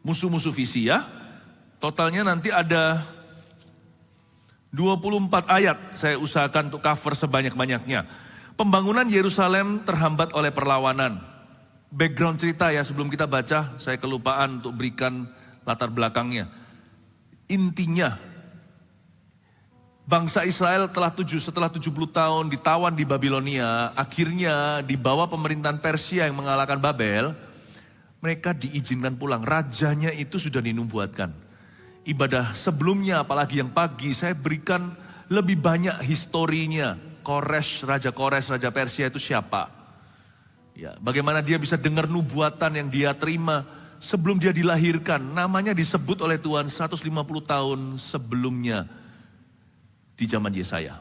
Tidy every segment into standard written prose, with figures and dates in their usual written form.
Musuh-musuh visi ya. Totalnya nanti ada 24 ayat saya usahakan untuk cover sebanyak-banyaknya. Pembangunan Yerusalem terhambat oleh perlawanan. Background cerita ya sebelum kita baca, saya kelupaan untuk berikan latar belakangnya. Intinya, bangsa Israel setelah 70 tahun ditawan di Babilonia, akhirnya di bawah pemerintahan Persia yang mengalahkan Babel, mereka diizinkan pulang. Rajanya itu sudah dinubuatkan. Ibadah sebelumnya, apalagi yang pagi, saya berikan lebih banyak historinya. Raja Kores, Raja Persia itu siapa? Ya, bagaimana dia bisa dengar nubuatan yang dia terima sebelum dia dilahirkan. Namanya disebut oleh Tuhan 150 tahun sebelumnya di zaman Yesaya.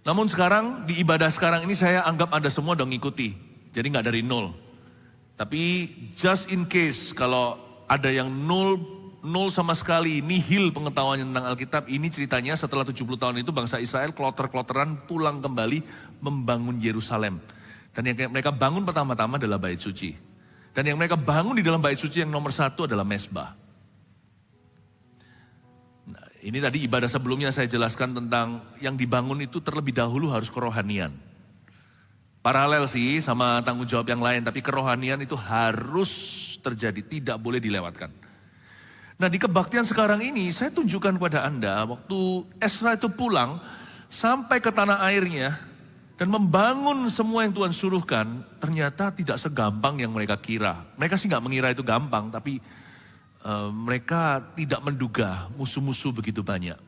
Namun sekarang, di ibadah sekarang ini saya anggap Anda semua udah ngikuti. Jadi gak dari nol. Tapi just in case kalau ada yang nol sama sekali, nihil pengetahuannya tentang Alkitab, ini ceritanya setelah 70 tahun itu bangsa Israel kloter-kloteran pulang kembali membangun Yerusalem. Dan yang mereka bangun pertama-tama adalah bait suci. Dan yang mereka bangun di dalam bait suci yang nomor satu adalah mezbah. Nah, ini tadi ibadah sebelumnya saya jelaskan tentang yang dibangun itu terlebih dahulu harus kerohanian. Paralel sih sama tanggung jawab yang lain, tapi kerohanian itu harus terjadi, tidak boleh dilewatkan. Nah di kebaktian sekarang ini saya tunjukkan kepada Anda waktu Ezra itu pulang sampai ke tanah airnya dan membangun semua yang Tuhan suruhkan, ternyata tidak segampang yang mereka kira. Mereka sih gak mengira itu gampang, tapi mereka tidak menduga musuh-musuh begitu banyak.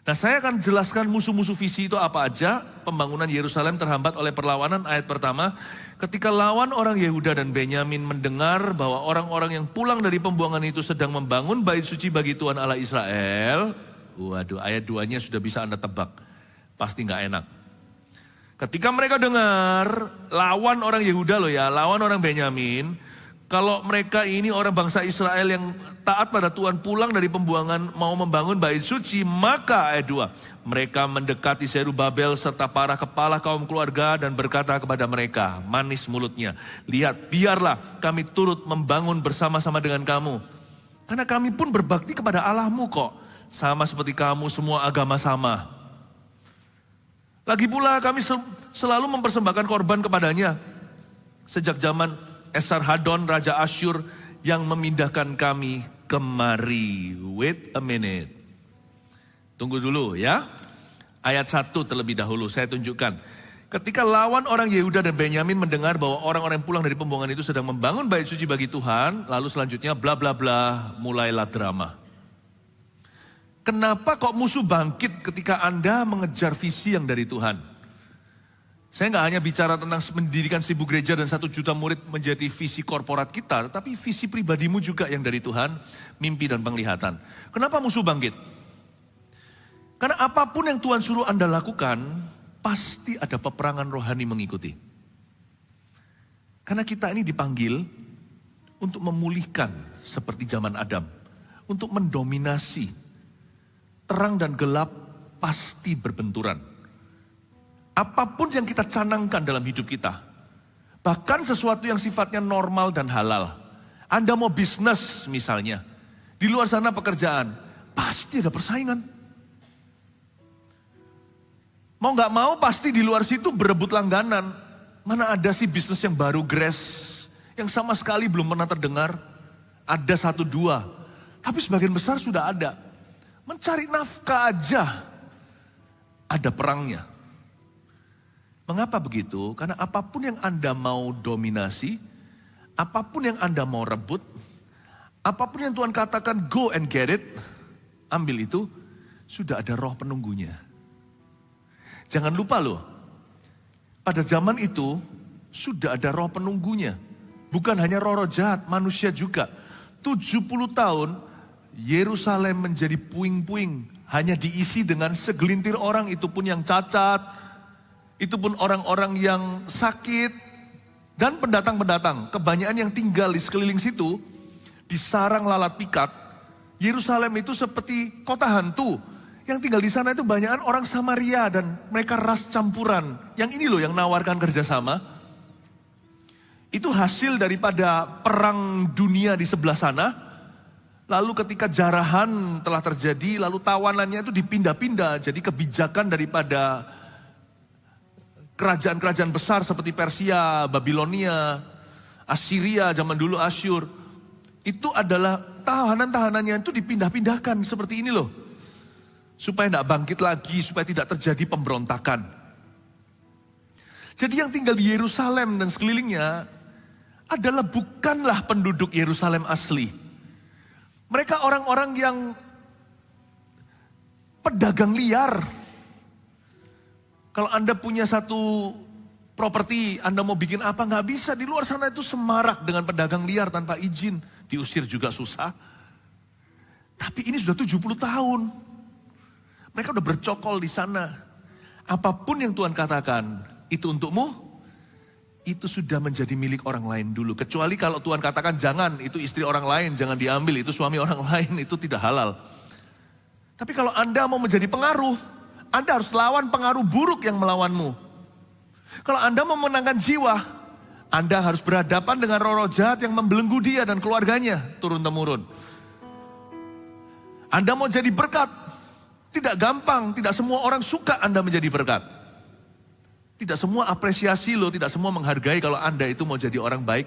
Nah saya akan jelaskan musuh-musuh visi itu apa aja. Pembangunan Yerusalem terhambat oleh perlawanan. Ayat pertama, ketika lawan orang Yehuda dan Benyamin mendengar bahwa orang-orang yang pulang dari pembuangan itu sedang membangun bait suci bagi Tuhan Allah Israel. Waduh, ayat 2-nya sudah bisa Anda tebak. Pasti gak enak. Ketika mereka dengar, lawan orang Yehuda loh ya, lawan orang Benyamin. Kalau mereka ini orang bangsa Israel yang taat pada Tuhan pulang dari pembuangan mau membangun bait suci, maka ayat 2, mereka mendekati Zerubabel serta para kepala kaum keluarga dan berkata kepada mereka, manis mulutnya, lihat biarlah kami turut membangun bersama-sama dengan kamu. Karena kami pun berbakti kepada Allahmu kok, sama seperti kamu semua agama sama. Lagi pula kami selalu mempersembahkan korban kepadanya. Sejak zaman Esarhadon, Raja Asyur yang memindahkan kami kemari. Wait a minute. Tunggu dulu ya. Ayat 1 terlebih dahulu saya tunjukkan. Ketika lawan orang Yehuda dan Benyamin mendengar bahwa orang-orang yang pulang dari pembuangan itu sedang membangun bait suci bagi Tuhan. Lalu selanjutnya bla bla bla, mulailah drama. Kenapa kok musuh bangkit ketika Anda mengejar visi yang dari Tuhan? Saya nggak hanya bicara tentang mendirikan 1000 gereja dan 1 juta murid menjadi visi korporat kita, tapi visi pribadimu juga yang dari Tuhan, mimpi dan penglihatan. Kenapa musuh bangkit? Karena apapun yang Tuhan suruh Anda lakukan, pasti ada peperangan rohani mengikuti. Karena kita ini dipanggil untuk memulihkan seperti zaman Adam, untuk mendominasi. Terang dan gelap pasti berbenturan. Apapun yang kita canangkan dalam hidup kita, bahkan sesuatu yang sifatnya normal dan halal. Anda mau bisnis misalnya, di luar sana pekerjaan, pasti ada persaingan. Mau gak mau pasti di luar situ berebut langganan. Mana ada sih bisnis yang baru grass, yang sama sekali belum pernah terdengar. Ada 1-2, tapi sebagian besar sudah ada. Mencari nafkah aja, ada perangnya. Mengapa begitu? Karena apapun yang Anda mau dominasi, apapun yang Anda mau rebut, apapun yang Tuhan katakan go and get it, ambil itu, sudah ada roh penunggunya. Jangan lupa loh, pada zaman itu sudah ada roh penunggunya. Bukan hanya roh-roh jahat, manusia juga. 70 tahun Yerusalem menjadi puing-puing, hanya diisi dengan segelintir orang, itu pun yang cacat, itu pun orang-orang yang sakit, dan pendatang-pendatang. Kebanyakan yang tinggal di sekeliling situ, di sarang lalat pikat. Yerusalem itu seperti kota hantu. Yang tinggal di sana itu banyakan orang Samaria dan mereka ras campuran. Yang ini loh yang nawarkan kerjasama. Itu hasil daripada perang dunia di sebelah sana. Lalu ketika jarahan telah terjadi, lalu tawanannya itu dipindah-pindah. Jadi kebijakan daripada kerajaan-kerajaan besar seperti Persia, Babilonia, Assyria, zaman dulu Asyur. Itu adalah tahanan-tahanannya itu dipindah-pindahkan seperti ini loh. Supaya tidak bangkit lagi, supaya tidak terjadi pemberontakan. Jadi yang tinggal di Yerusalem dan sekelilingnya adalah bukanlah penduduk Yerusalem asli. Mereka orang-orang yang pedagang liar. Kalau Anda punya satu properti, Anda mau bikin apa, nggak bisa. Di luar sana itu semarak dengan pedagang liar tanpa izin. Diusir juga susah. Tapi ini sudah 70 tahun. Mereka udah bercokol di sana. Apapun yang Tuhan katakan, itu untukmu, itu sudah menjadi milik orang lain dulu. Kecuali kalau Tuhan katakan jangan, itu istri orang lain, jangan diambil, itu suami orang lain, itu tidak halal. Tapi kalau Anda mau menjadi pengaruh, Anda harus lawan pengaruh buruk yang melawanmu. Kalau Anda mau memenangkan jiwa, Anda harus berhadapan dengan roh-roh jahat yang membelenggu dia dan keluarganya turun-temurun. Anda mau jadi berkat, tidak gampang, tidak semua orang suka Anda menjadi berkat. Tidak semua apresiasi loh, tidak semua menghargai kalau Anda itu mau jadi orang baik.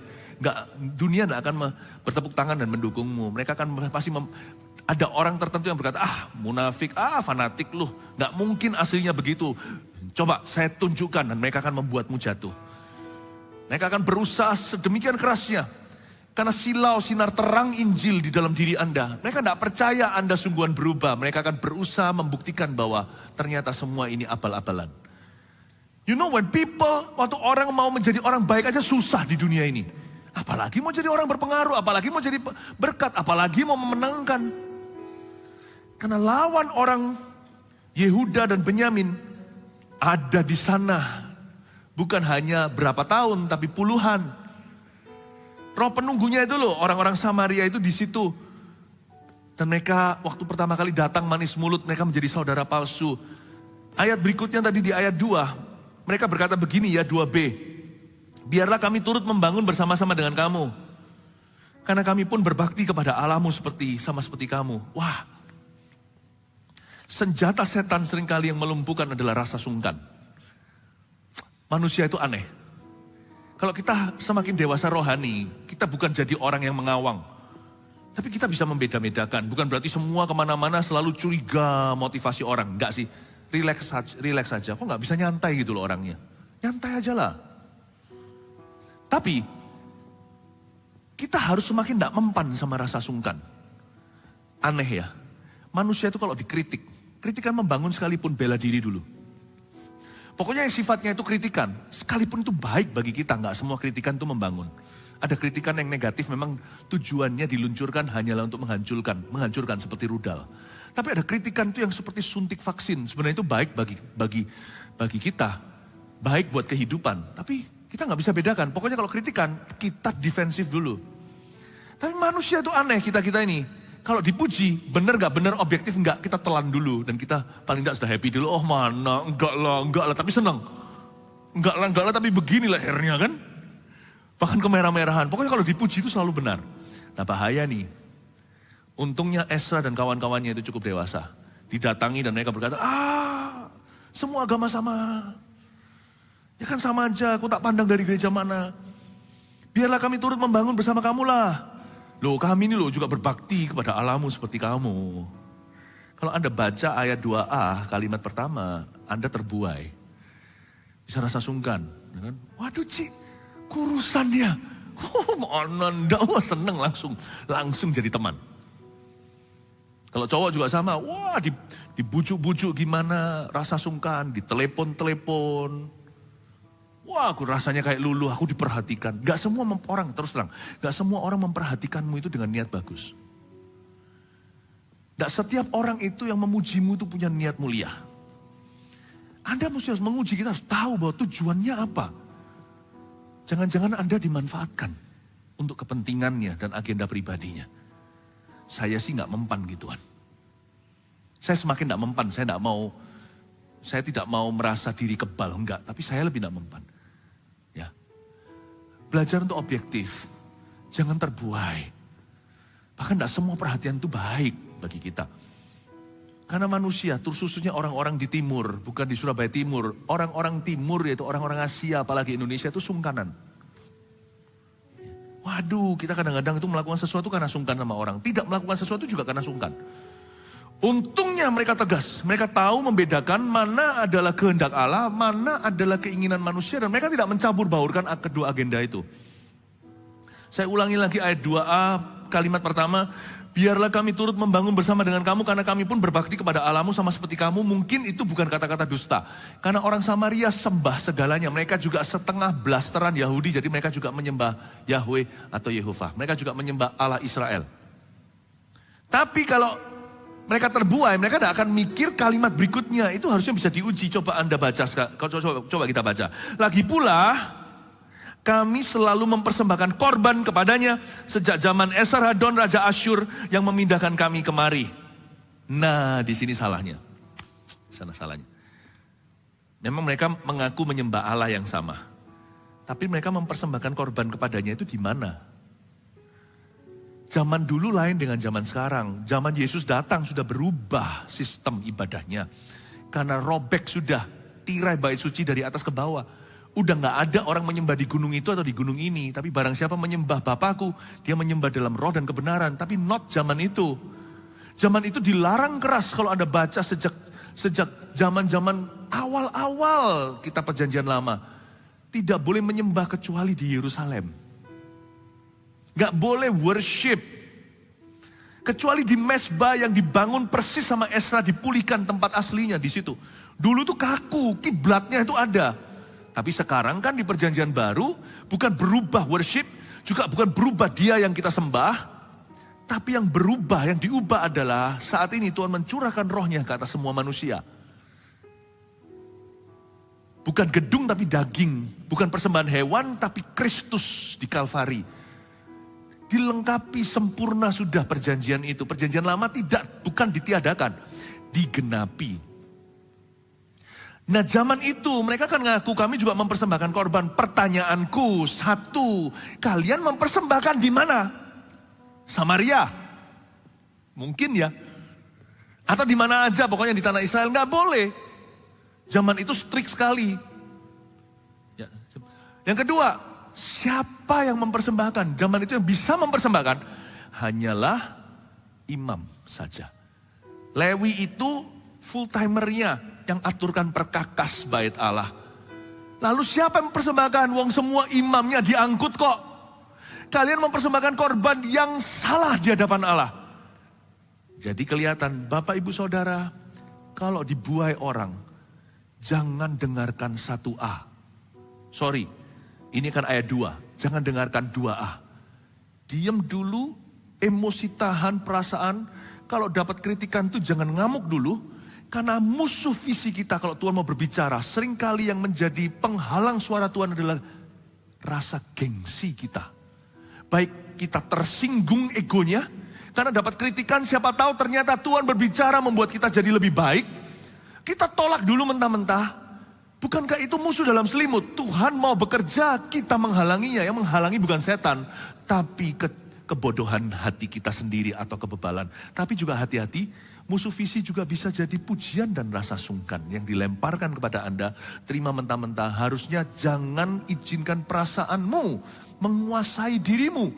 Dunia tidak akan bertepuk tangan dan mendukungmu. Mereka akan pasti ada orang tertentu yang berkata, munafik, fanatik loh. Nggak mungkin aslinya begitu. Coba saya tunjukkan dan mereka akan membuatmu jatuh. Mereka akan berusaha sedemikian kerasnya. Karena silau sinar terang Injil di dalam diri Anda. Mereka tidak percaya Anda sungguhan berubah. Mereka akan berusaha membuktikan bahwa ternyata semua ini abal-abalan. You know when people, waktu orang mau menjadi orang baik aja susah di dunia ini. Apalagi mau jadi orang berpengaruh, apalagi mau jadi berkat, apalagi mau memenangkan. Karena lawan orang Yehuda dan Benyamin ada di sana. Bukan hanya berapa tahun, tapi puluhan. Roh penunggunya itu loh, orang-orang Samaria itu di situ. Dan mereka waktu pertama kali datang manis mulut, mereka menjadi saudara palsu. Ayat berikutnya tadi di ayat 2. Mereka berkata begini ya 2b. Biarlah kami turut membangun bersama-sama dengan kamu. Karena kami pun berbakti kepada Allahmu sama seperti kamu. Wah. Senjata setan seringkali yang melumpuhkan adalah rasa sungkan. Manusia itu aneh. Kalau kita semakin dewasa rohani, kita bukan jadi orang yang mengawang. Tapi kita bisa membeda-bedakan. Bukan berarti semua kemana-mana selalu curiga motivasi orang. Enggak sih. Relax saja. Kok nggak bisa nyantai gitu loh orangnya? Nyantai aja lah. Tapi kita harus semakin tidak mempan sama rasa sungkan. Aneh ya. Manusia itu kalau dikritik, kritikan membangun sekalipun bela diri dulu. Pokoknya yang sifatnya itu kritikan, sekalipun itu baik bagi kita, nggak semua kritikan itu membangun. Ada kritikan yang negatif memang tujuannya diluncurkan hanyalah untuk menghancurkan seperti rudal. Tapi ada kritikan itu yang seperti suntik vaksin. Sebenarnya itu baik bagi kita. Baik buat kehidupan. Tapi kita nggak bisa bedakan. Pokoknya kalau kritikan, kita defensif dulu. Tapi manusia itu aneh kita ini. Kalau dipuji, benar nggak benar, objektif nggak, kita telan dulu. Dan kita paling nggak sudah happy dulu. Oh mana, enggak lah, tapi senang. Enggak lah, tapi begini lehernya kan. Bahkan kemerah-merahan. Pokoknya kalau dipuji itu selalu benar. Nah bahaya nih. Untungnya Esra dan kawan-kawannya itu cukup dewasa. Didatangi dan mereka berkata, semua agama sama. Ya kan sama aja, aku tak pandang dari gereja mana. Biarlah kami turut membangun bersama kamu lah. Loh kami ini loh juga berbakti kepada Allahmu seperti kamu. Kalau Anda baca ayat 2a kalimat pertama, Anda terbuai. Bisa rasa sungkan. Ya kan? Waduh Ci, kurusannya. Mana enggak, seneng langsung jadi teman. Kalau cowok juga sama, dibujuk-bujuk gimana, rasa sungkan, ditelepon-telepon. Wah, aku rasanya kayak luluh, aku diperhatikan. Gak semua orang, terus terang, gak semua orang memperhatikanmu itu dengan niat bagus. Gak setiap orang itu yang memujimu itu punya niat mulia. Anda mesti harus menguji, kita harus tahu bahwa tujuannya apa. Jangan-jangan Anda dimanfaatkan untuk kepentingannya dan agenda pribadinya. Saya sih nggak mempan gituan. Saya semakin nggak mempan, saya tidak mau merasa diri kebal, enggak. Tapi saya lebih nggak mempan. Ya, Belajar untuk objektif. Jangan terbuai. Bahkan tidak semua perhatian itu baik bagi kita. Karena manusia, khususnya orang-orang di timur, bukan di Surabaya Timur. Orang-orang timur yaitu orang-orang Asia, apalagi Indonesia itu sungkanan. Waduh, kita kadang-kadang itu melakukan sesuatu karena sungkan sama orang. Tidak melakukan sesuatu juga karena sungkan. Untungnya mereka tegas. Mereka tahu membedakan mana adalah kehendak Allah, mana adalah keinginan manusia. Dan mereka tidak mencampur baurkan kedua agenda itu. Saya ulangi lagi ayat 2a, kalimat pertama. Biarlah kami turut membangun bersama dengan kamu karena kami pun berbakti kepada Allahmu sama seperti kamu. Mungkin itu bukan kata-kata dusta. Karena orang Samaria sembah segalanya. Mereka juga setengah blasteran Yahudi. Jadi mereka juga menyembah Yahweh atau Yehovah. Mereka juga menyembah Allah Israel. Tapi kalau mereka terbuai, mereka tidak akan mikir kalimat berikutnya. Itu harusnya bisa diuji. Coba Anda baca. Coba kita baca. Lagi pula, kami selalu mempersembahkan korban kepadanya sejak zaman Esarhadon Raja Asyur yang memindahkan kami kemari. Nah, di sini salahnya. Sana salahnya. Memang mereka mengaku menyembah Allah yang sama. Tapi mereka mempersembahkan korban kepadanya itu di mana? Zaman dulu lain dengan zaman sekarang. Zaman Yesus datang sudah berubah sistem ibadahnya. Karena robek sudah tirai bait suci dari atas ke bawah. Udah gak ada orang menyembah di gunung itu atau di gunung ini. Tapi barang siapa menyembah Bapakku, dia menyembah dalam roh dan kebenaran. Tapi not zaman itu. Zaman itu dilarang keras kalau Anda baca sejak zaman-zaman awal-awal kitab perjanjian lama. Tidak boleh menyembah kecuali di Yerusalem. Gak boleh worship. Kecuali di mezbah yang dibangun persis sama Esra, dipulihkan tempat aslinya di situ. Dulu tuh kaku, kiblatnya itu ada. Tapi sekarang kan di perjanjian baru, bukan berubah worship, juga bukan berubah dia yang kita sembah, tapi yang berubah, yang diubah adalah saat ini Tuhan mencurahkan rohnya ke atas semua manusia. Bukan gedung tapi daging, bukan persembahan hewan tapi Kristus di Kalvari. Dilengkapi sempurna sudah perjanjian itu. Perjanjian lama bukan ditiadakan, digenapi. Nah zaman itu mereka kan ngaku kami juga mempersembahkan korban. Pertanyaanku satu, kalian mempersembahkan di mana? Samaria? Mungkin ya. Atau di mana aja pokoknya di tanah Israel, nggak boleh. Zaman itu strict sekali. Ya. Yang kedua, siapa yang mempersembahkan? Zaman itu yang bisa mempersembahkan hanyalah imam saja. Lewi itu full timernya yang aturkan perkakas bait Allah. Lalu siapa yang mempersembahkan? Wong semua imamnya diangkut kok. Kalian mempersembahkan korban yang salah di hadapan Allah. Jadi kelihatan Bapak Ibu Saudara, kalau dibuai orang, jangan dengarkan 1A. Sorry, ini kan ayat 2. Jangan dengarkan 2A. Diam dulu, emosi tahan perasaan. Kalau dapat kritikan tuh jangan ngamuk dulu. Karena musuh visi kita kalau Tuhan mau berbicara, seringkali yang menjadi penghalang suara Tuhan adalah rasa gengsi kita. Baik kita tersinggung egonya, karena dapat kritikan siapa tahu ternyata Tuhan berbicara membuat kita jadi lebih baik. Kita tolak dulu mentah-mentah. Bukankah itu musuh dalam selimut? Tuhan mau bekerja, kita menghalanginya. Yang menghalangi bukan setan, tapi kebodohan hati kita sendiri atau kebebalan. Tapi juga hati-hati, musuh visi juga bisa jadi pujian dan rasa sungkan yang dilemparkan kepada Anda. Terima mentah-mentah, harusnya jangan izinkan perasaanmu menguasai dirimu.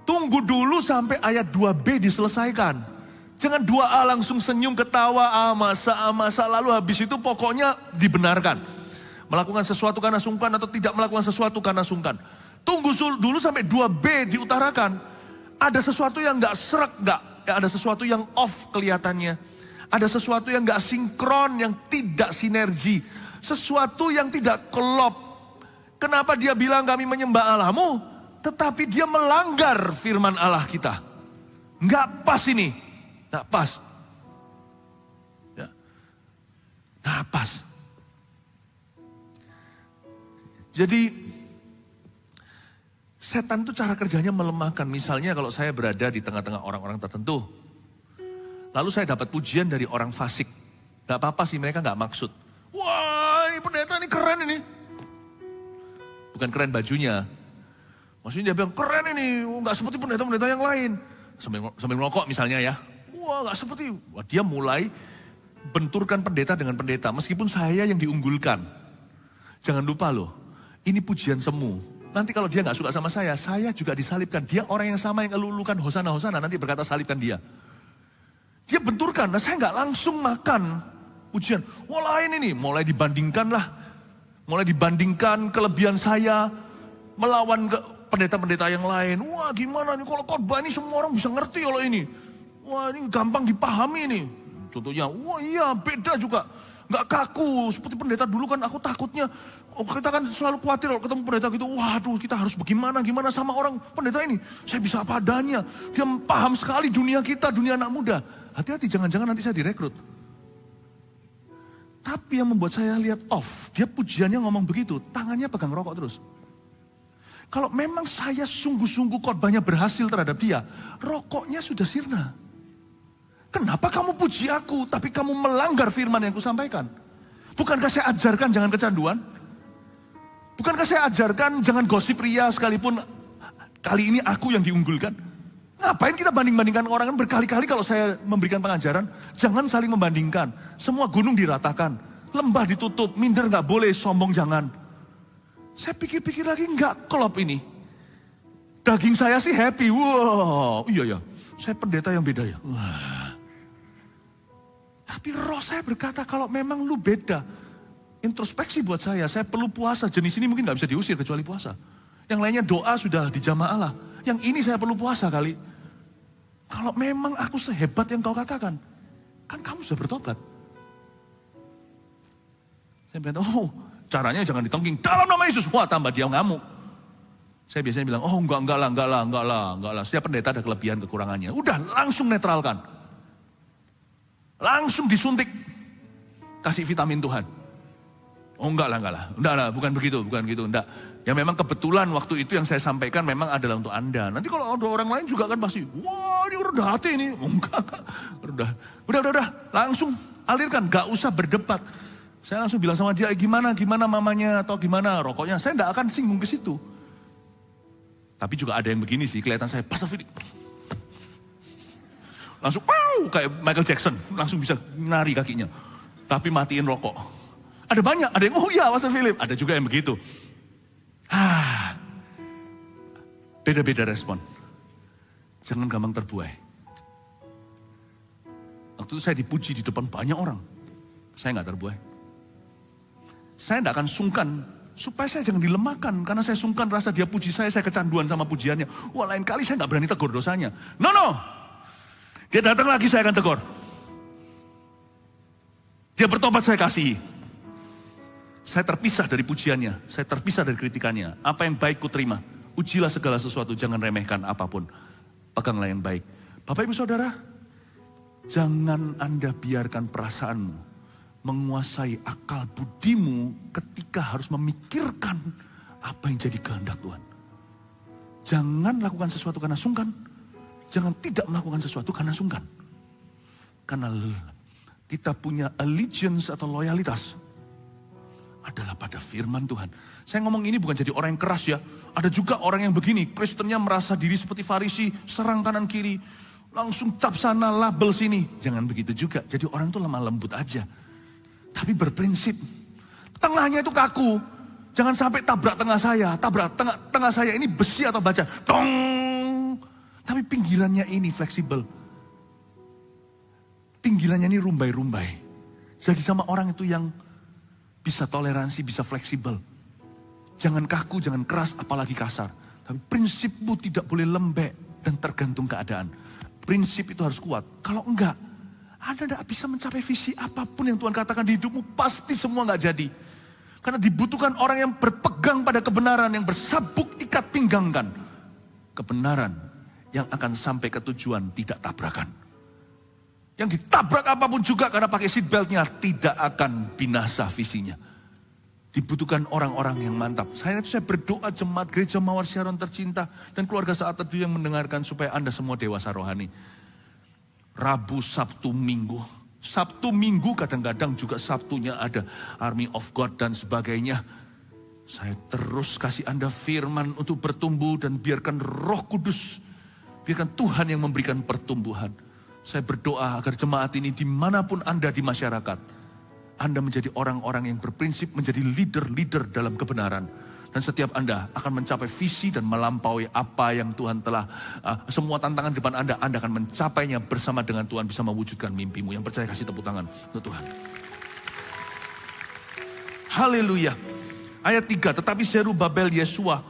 Tunggu dulu sampai ayat 2b diselesaikan. Jangan 2a langsung senyum ketawa, masa lalu habis itu pokoknya dibenarkan. Melakukan sesuatu karena sungkan atau tidak melakukan sesuatu karena sungkan. Tunggu dulu sampai 2b diutarakan. Ada sesuatu yang gak serak, ada sesuatu yang off kelihatannya. Ada sesuatu yang gak sinkron, yang tidak sinergi. Sesuatu yang tidak klop. Kenapa dia bilang kami menyembah Allahmu, tetapi dia melanggar firman Allah kita. Gak pas ini, gak pas. Ya. Gak pas. Jadi setan itu cara kerjanya melemahkan. Misalnya kalau saya berada di tengah-tengah orang-orang tertentu. Lalu saya dapat pujian dari orang fasik. Gak apa-apa sih, mereka gak maksud. Wah, ini pendeta ini keren ini. Bukan keren bajunya. Maksudnya dia bilang, keren ini, nggak seperti pendeta-pendeta yang lain. Sambil ngerokok misalnya ya. Wah nggak seperti, wah, dia mulai benturkan pendeta dengan pendeta. Meskipun saya yang diunggulkan. Jangan lupa loh, ini pujian semu. Nanti kalau dia nggak suka sama saya juga disalibkan. Dia orang yang sama yang elulukan hosana-hosana, nanti berkata salibkan dia. Dia benturkan, nah saya nggak langsung makan pujian. Wah lain ini, mulai dibandingkan kelebihan saya melawan pendeta-pendeta yang lain. Wah gimana nih kalau khotbah ini semua orang bisa ngerti kalau ini. Wah ini gampang dipahami ini. Contohnya, wah iya beda juga. Nggak kaku, seperti pendeta dulu kan aku takutnya. Kita kan selalu khawatir kalau ketemu pendeta gitu. Waduh kita harus gimana sama orang pendeta ini. Saya bisa apa adanya. Dia paham sekali dunia kita, dunia anak muda. Hati-hati jangan-jangan nanti saya direkrut. Tapi yang membuat saya lihat off, dia pujiannya ngomong begitu, tangannya pegang rokok terus. Kalau memang saya sungguh-sungguh khotbahnya berhasil terhadap dia, rokoknya sudah sirna. Kenapa kamu puji aku, tapi kamu melanggar firman yang kusampaikan? Bukankah saya ajarkan jangan kecanduan? Bukankah saya ajarkan jangan gosip ria sekalipun kali ini aku yang diunggulkan? Ngapain kita banding-bandingkan orang kan berkali-kali kalau saya memberikan pengajaran, jangan saling membandingkan. Semua gunung diratakan, lembah ditutup, minder nggak boleh, sombong jangan. Saya pikir-pikir lagi nggak klop ini. Daging saya sih happy, wow, iya ya, saya pendeta yang beda ya. Wah. Tapi roh saya berkata kalau memang lu beda, introspeksi buat saya perlu puasa. Jenis ini mungkin nggak bisa diusir kecuali puasa. Yang lainnya doa sudah dijamah Allah. Yang ini saya perlu puasa kali. Kalau memang aku sehebat yang kau katakan, kan kamu sudah bertobat. Saya bilang, oh caranya jangan ditengking. Dalam nama Yesus, wah tambah dia ngamuk. Saya biasanya bilang, oh enggak lah. Setiap pendeta ada kelebihan kekurangannya. Udah langsung netralkan. Langsung disuntik. Kasih vitamin Tuhan. Oh enggak lah, bukan begitu, enggak. Ya memang kebetulan waktu itu yang saya sampaikan memang adalah untuk Anda. Nanti kalau ada orang lain juga kan pasti, wah ini rendah hati ini. Oh, enggak, udah, langsung alirkan, gak usah berdebat. Saya langsung bilang sama dia, gimana mamanya atau gimana rokoknya. Saya enggak akan singgung ke situ. Tapi juga ada yang begini sih, kelihatan saya, Pastor Philip. Langsung, wow, kayak Michael Jackson, langsung bisa nari kakinya. Tapi matiin rokok. Ada banyak, ada yang, oh iya Pastor Philip. Ada juga yang begitu. Beda-beda respon. Jangan gampang terbuai. Waktu itu saya dipuji di depan banyak orang. Saya nggak terbuai. Saya nggak akan sungkan. Supaya saya jangan dilemahkan. Karena saya sungkan rasa dia puji saya kecanduan sama pujiannya. Wah lain kali saya nggak berani tegur dosanya. No. Dia datang lagi saya akan tegur. Dia bertobat saya kasihi. Saya terpisah dari pujiannya, saya terpisah dari kritikannya. Apa yang baik ku terima. Ujilah segala sesuatu, jangan remehkan apapun. Peganglah yang baik. Bapak Ibu Saudara, jangan Anda biarkan perasaanmu menguasai akal budimu ketika harus memikirkan apa yang jadi kehendak Tuhan. Jangan lakukan sesuatu karena sungkan. Jangan tidak melakukan sesuatu karena sungkan. Karena kita punya allegiance atau loyalitas adalah pada firman Tuhan. Saya ngomong ini bukan jadi orang yang keras ya. Ada juga orang yang begini, Kristennya merasa diri seperti Farisi, serang kanan kiri, langsung cap sana, label sini. Jangan begitu juga. Jadi orang itu lemah lembut aja. Tapi berprinsip. Tengahnya itu kaku. Jangan sampai tabrak tengah saya. Tabrak tengah saya ini besi atau baja. Dong. Tapi pinggirannya ini fleksibel. Pinggirannya ini rumbai-rumbai. Jadi sama orang itu yang bisa toleransi, bisa fleksibel. Jangan kaku, jangan keras, apalagi kasar. Tapi prinsipmu tidak boleh lembek dan tergantung keadaan. Prinsip itu harus kuat. Kalau enggak, Anda tidak bisa mencapai visi apapun yang Tuhan katakan di hidupmu. Pasti semua enggak jadi. Karena dibutuhkan orang yang berpegang pada kebenaran, yang bersabuk ikat pinggangkan. Kebenaran yang akan sampai ke tujuan, tidak tabrakan. Yang ditabrak apapun juga karena pakai seat beltnya tidak akan binasa visinya. Dibutuhkan orang-orang yang mantap. Saya berdoa jemaat gereja Mawar Syaron tercinta dan keluarga Saat Teduh yang mendengarkan supaya Anda semua dewasa rohani. Rabu, Sabtu, Minggu. Sabtu, Minggu kadang-kadang juga Sabtunya ada Army of God dan sebagainya. Saya terus kasih Anda firman untuk bertumbuh dan biarkan Roh Kudus, biarkan Tuhan yang memberikan pertumbuhan. Saya berdoa agar jemaat ini dimanapun Anda di masyarakat, Anda menjadi orang-orang yang berprinsip, menjadi leader-leader dalam kebenaran. Dan setiap Anda akan mencapai visi dan melampaui apa yang Tuhan telah, semua tantangan di depan Anda akan mencapainya bersama dengan Tuhan, bisa mewujudkan mimpimu. Yang percaya kasih tepuk tangan untuk Tuhan. Haleluya. Ayat 3, tetapi Zerubabel, Yesua,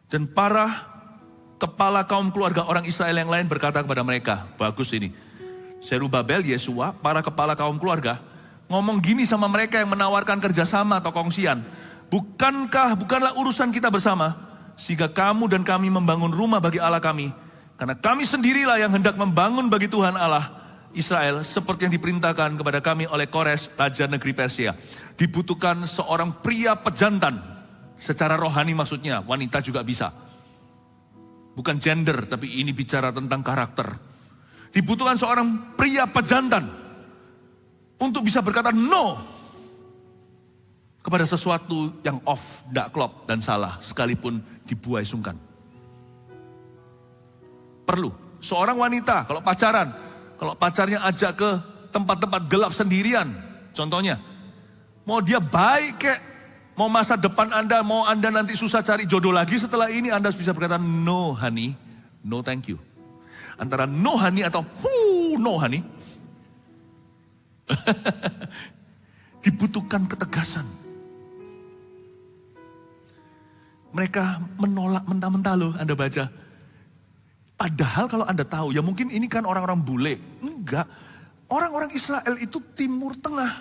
dan para kepala kaum keluarga orang Israel yang lain berkata kepada mereka, bagus ini. Zerubabel, Yesua, para kepala kaum keluarga, ngomong gini sama mereka yang menawarkan kerjasama atau kongsian. Bukanlah urusan kita bersama, sehingga kamu dan kami membangun rumah bagi Allah kami. Karena kami sendirilah yang hendak membangun bagi Tuhan Allah Israel, seperti yang diperintahkan kepada kami oleh Kores, raja negeri Persia. Dibutuhkan seorang pria pejantan, secara rohani maksudnya, wanita juga bisa. Bukan gender, tapi ini bicara tentang karakter. Dibutuhkan seorang pria pejantan, untuk bisa berkata no kepada sesuatu yang off, tidak klop dan salah, sekalipun dibuai sungkan. Perlu seorang wanita kalau pacaran, kalau pacarnya ajak ke tempat-tempat gelap sendirian, contohnya, mau dia baik kek, mau masa depan Anda, mau Anda nanti susah cari jodoh lagi setelah ini, Anda harus bisa berkata no honey, no thank you. Antara no honey atau no honey, dibutuhkan ketegasan. Mereka menolak mentah-mentah loh, Anda baca. Padahal kalau Anda tahu, ya mungkin ini kan orang-orang bule. Enggak, orang-orang Israel itu timur tengah.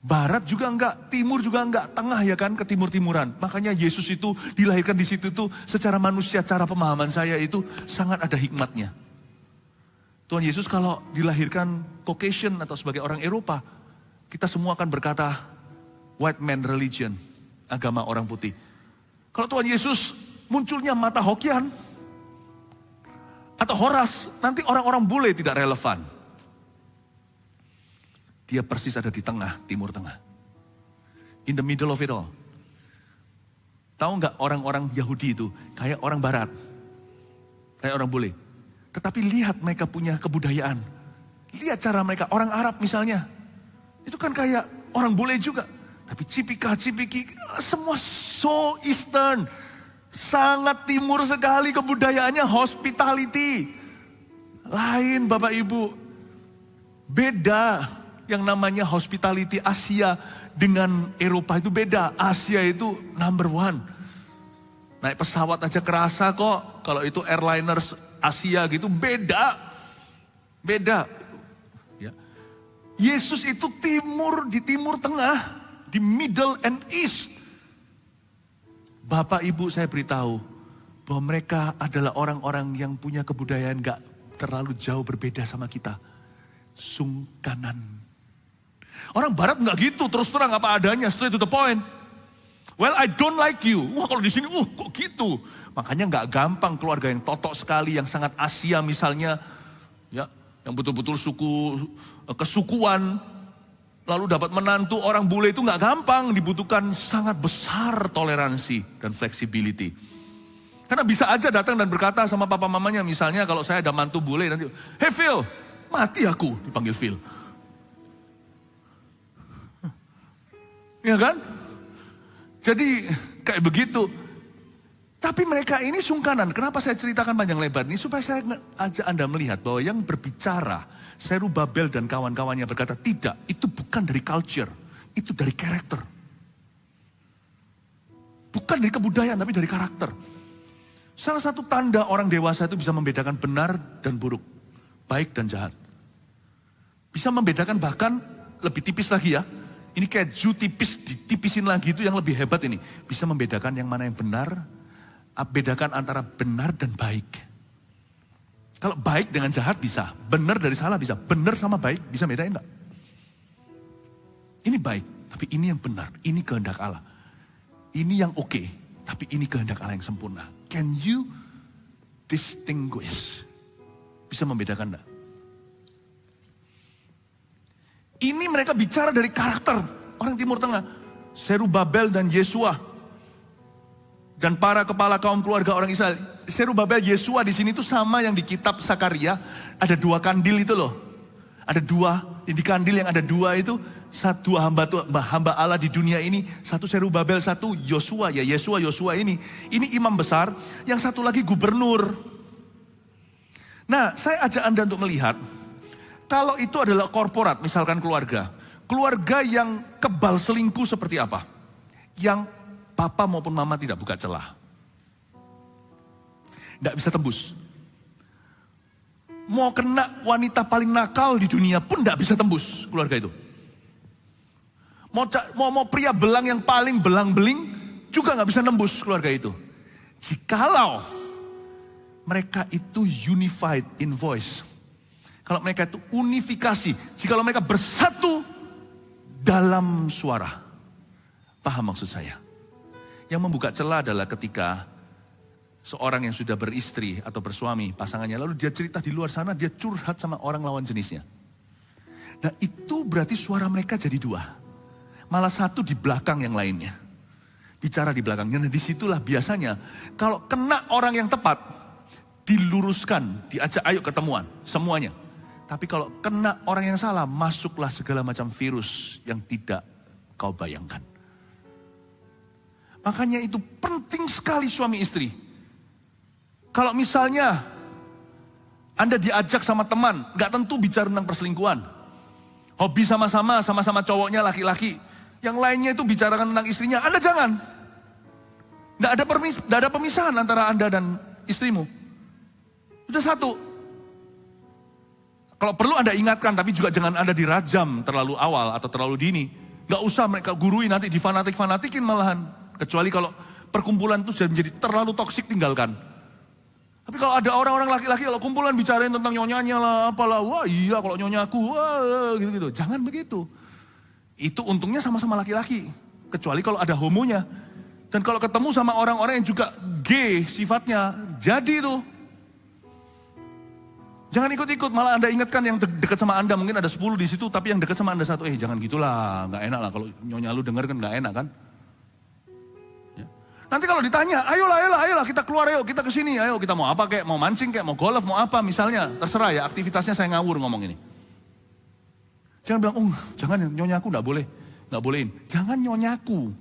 Barat juga enggak, timur juga enggak, tengah ya kan, ke timur-timuran. Makanya Yesus itu dilahirkan di situ tuh secara manusia, cara pemahaman saya itu sangat ada hikmatnya. Tuhan Yesus kalau dilahirkan Caucasian atau sebagai orang Eropa, kita semua akan berkata white man religion, agama orang putih. Kalau Tuhan Yesus munculnya mata Hokian atau Horas, nanti orang-orang bule tidak relevan. Dia persis ada di tengah, timur tengah. In the middle of it all. Tahu nggak orang-orang Yahudi itu kayak orang Barat, kayak orang bule. Tetapi lihat mereka punya kebudayaan. Lihat cara mereka, orang Arab misalnya. Itu kan kayak orang bule juga. Tapi cipiki, semua so eastern. Sangat timur sekali kebudayaannya, hospitality. Lain Bapak Ibu. Beda yang namanya hospitality Asia dengan Eropa itu beda. Asia itu number one. Naik pesawat aja kerasa kok. Kalau itu airliners Asia gitu beda. Beda. Ya. Yesus itu timur, di timur tengah. Di middle and east. Bapak Ibu saya beritahu bahwa mereka adalah orang-orang yang punya kebudayaan gak terlalu jauh berbeda sama kita. Sungkanan. Orang Barat gak gitu, terus terang apa adanya, straight to the point. Well, I don't like you. Wah kalau di sini, kok gitu. Makanya gak gampang keluarga yang totok sekali, yang sangat Asia misalnya, ya, yang betul-betul kesukuan. Lalu dapat menantu orang bule itu gak gampang, dibutuhkan sangat besar toleransi dan flexibility. Karena bisa aja datang dan berkata sama papa mamanya, misalnya kalau saya ada mantu bule nanti, hey Phil, mati aku, dipanggil Phil. Ya kan? Jadi kayak begitu. Tapi mereka ini sungkanan. Kenapa saya ceritakan panjang lebar ini? Supaya saya ajak Anda melihat bahwa yang berbicara Zerubabel dan kawan-kawannya berkata, tidak, itu bukan dari culture, itu dari karakter. Bukan dari kebudayaan, tapi dari karakter. Salah satu tanda orang dewasa itu bisa membedakan benar dan buruk, baik dan jahat. Bisa membedakan bahkan lebih tipis lagi ya. Ini kayak keju tipis, ditipisin lagi itu yang lebih hebat ini. Bisa membedakan yang mana yang benar, bedakan antara benar dan baik. Kalau baik dengan jahat bisa, benar dari salah bisa, benar sama baik bisa bedain enggak? Ini baik, tapi ini yang benar, ini kehendak Allah. Ini yang oke, tapi ini kehendak Allah yang sempurna. Can you distinguish? Bisa membedakan enggak? Ini mereka bicara dari karakter orang Timur Tengah. Zerubabel dan Yesua dan para kepala kaum keluarga orang Israel. Zerubabel, Yesua di sini tuh sama yang di kitab Sakaria, ada 2 kandil itu loh. Ada 2, di kandil yang ada 2 itu, satu hamba Allah di dunia ini, satu Zerubabel, satu Yosua, ya Yosua ini imam besar, yang satu lagi gubernur. Nah, saya ajak Anda untuk melihat, kalau itu adalah korporat, misalkan keluarga yang kebal selingkuh seperti apa? Yang papa maupun mama tidak buka celah. Tidak bisa tembus. Mau kena wanita paling nakal di dunia pun tidak bisa tembus keluarga itu. Mau pria belang yang paling belang-beling juga nggak bisa nembus keluarga itu. Jikalau mereka itu unified in voice. Kalau mereka itu unifikasi. Jikalau mereka bersatu dalam suara. Paham maksud saya? Yang membuka celah adalah ketika seorang yang sudah beristri atau bersuami pasangannya, lalu dia cerita di luar sana, dia curhat sama orang lawan jenisnya. Nah itu berarti suara mereka jadi 2. Malah satu di belakang yang lainnya. Bicara di belakangnya. Nah disitulah biasanya kalau kena orang yang tepat, diluruskan, diajak ayo ketemuan, semuanya. Tapi kalau kena orang yang salah, masuklah segala macam virus yang tidak kau bayangkan. Makanya itu penting sekali suami istri. Kalau misalnya Anda diajak sama teman, gak tentu bicara tentang perselingkuhan. Hobi sama-sama cowoknya laki-laki. Yang lainnya itu bicarakan tentang istrinya, Anda jangan. Gak ada pemisahan antara Anda dan istrimu. Sudah satu. Kalau perlu Anda ingatkan, tapi juga jangan Anda dirajam terlalu awal atau terlalu dini. Gak usah mereka gurui nanti difanatik-fanatikin malahan. Kecuali kalau perkumpulan itu sudah menjadi terlalu toksik, tinggalkan. Tapi kalau ada orang-orang laki-laki, kalau kumpulan bicarain tentang nyonyanya lah, apalah, wah iya kalau nyonyaku, wah gitu-gitu. Jangan begitu. Itu untungnya sama-sama laki-laki. Kecuali kalau ada homonya. Dan kalau ketemu sama orang-orang yang juga gay sifatnya, jadi itu. Jangan ikut-ikut, malah Anda ingatkan yang dekat sama Anda, mungkin ada 10 di situ, tapi yang dekat sama Anda 1, jangan gitulah, gak enak lah, kalau nyonya lu denger kan gak enak kan. Ya. Nanti kalau ditanya, ayolah, kita keluar ayo, kita kesini, ayo kita mau apa kek, mau mancing kek, mau golf, mau apa misalnya, terserah ya, aktivitasnya saya ngawur ngomong ini. Jangan bilang, jangan nyonyaku gak bolehin, jangan nyonyaku.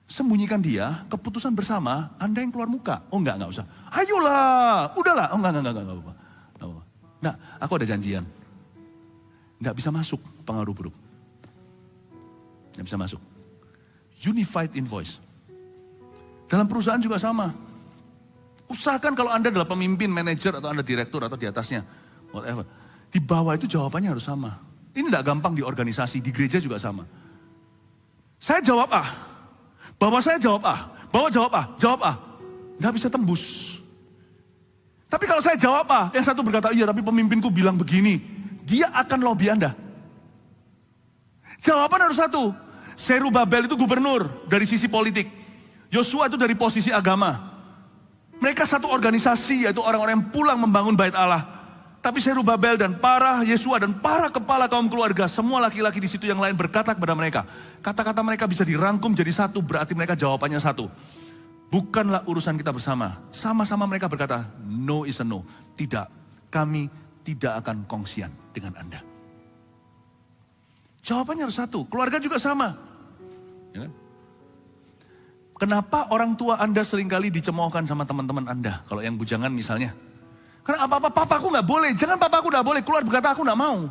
Sembunyikan dia, keputusan bersama, Anda yang keluar muka. Enggak usah. Ayolah, udahlah. Enggak apa-apa. Nah, aku ada janjian. Enggak bisa masuk pengaruh buruk. Enggak bisa masuk. Unified in voice. Dalam perusahaan juga sama. Usahakan kalau Anda adalah pemimpin, manajer, atau Anda direktur, atau di atasnya. Whatever. Di bawah itu jawabannya harus sama. Ini enggak gampang di organisasi, di gereja juga sama. Saya jawab A. Bahwa saya jawab A, jawab A. Nggak bisa tembus. Tapi kalau saya jawab A, yang satu berkata, iya tapi pemimpinku bilang begini. Dia akan lobby Anda. Jawaban harus satu. Zerubabel itu gubernur dari sisi politik. Yosua itu dari posisi agama. Mereka satu organisasi, yaitu orang-orang yang pulang membangun bait Allah. Tapi Zerubabel dan para Yesua dan para kepala kaum keluarga, semua laki-laki di situ yang lain berkata kepada mereka. Kata-kata mereka bisa dirangkum jadi satu, berarti mereka jawabannya satu. Bukanlah urusan kita bersama. Sama-sama mereka berkata, no is a no. Tidak, kami tidak akan kongsian dengan Anda. Jawabannya harus satu, keluarga juga sama. Ya kan? Kenapa orang tua Anda seringkali dicemoohkan sama teman-teman Anda? Kalau yang bujangan misalnya. Karena apa-apa papaku gak boleh, jangan papaku gak boleh, keluar berkata aku gak mau.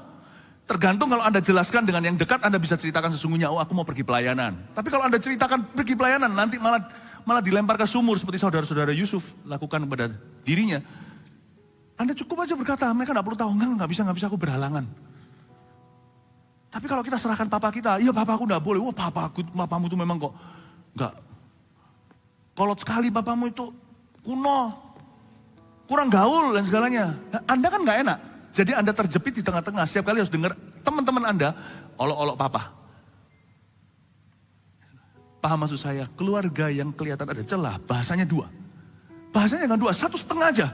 Tergantung kalau Anda jelaskan dengan yang dekat, Anda bisa ceritakan sesungguhnya, aku mau pergi pelayanan. Tapi kalau Anda ceritakan pergi pelayanan, nanti malah dilempar ke sumur seperti saudara-saudara Yusuf lakukan kepada dirinya. Anda cukup aja berkata, mereka gak perlu tahu, enggak bisa aku berhalangan. Tapi kalau kita serahkan papa kita, iya papaku gak boleh, wah papamu itu memang kok gak. Kolot sekali papamu itu kuno. Kurang gaul dan segalanya. Nah, Anda kan gak enak. Jadi Anda terjepit di tengah-tengah. Setiap kali harus dengar teman-teman Anda olok-olok papa. Paham maksud saya? Keluarga yang kelihatan ada celah, bahasanya 2. Bahasanya jangan 2, 1,5 aja.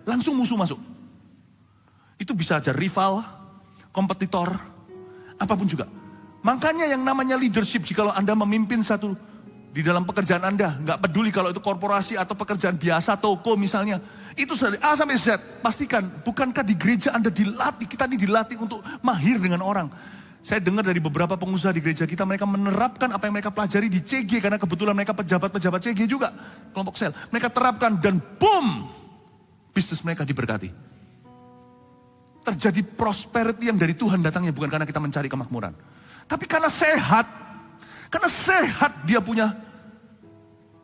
Langsung musuh masuk. Itu bisa aja rival, kompetitor, apapun juga. Makanya yang namanya leadership, jikalau Anda memimpin satu di dalam pekerjaan Anda, nggak peduli kalau itu korporasi atau pekerjaan biasa, toko misalnya, itu dari A sampai Z, pastikan, bukankah di gereja Anda dilatih, kita ini dilatih untuk mahir dengan orang. Saya dengar dari beberapa pengusaha di gereja kita, mereka menerapkan apa yang mereka pelajari di CG, karena kebetulan mereka pejabat-pejabat CG juga, kelompok sel. Mereka terapkan dan boom, bisnis mereka diberkati. Terjadi prosperity yang dari Tuhan datangnya, bukan karena kita mencari kemakmuran. Tapi karena sehat dia punya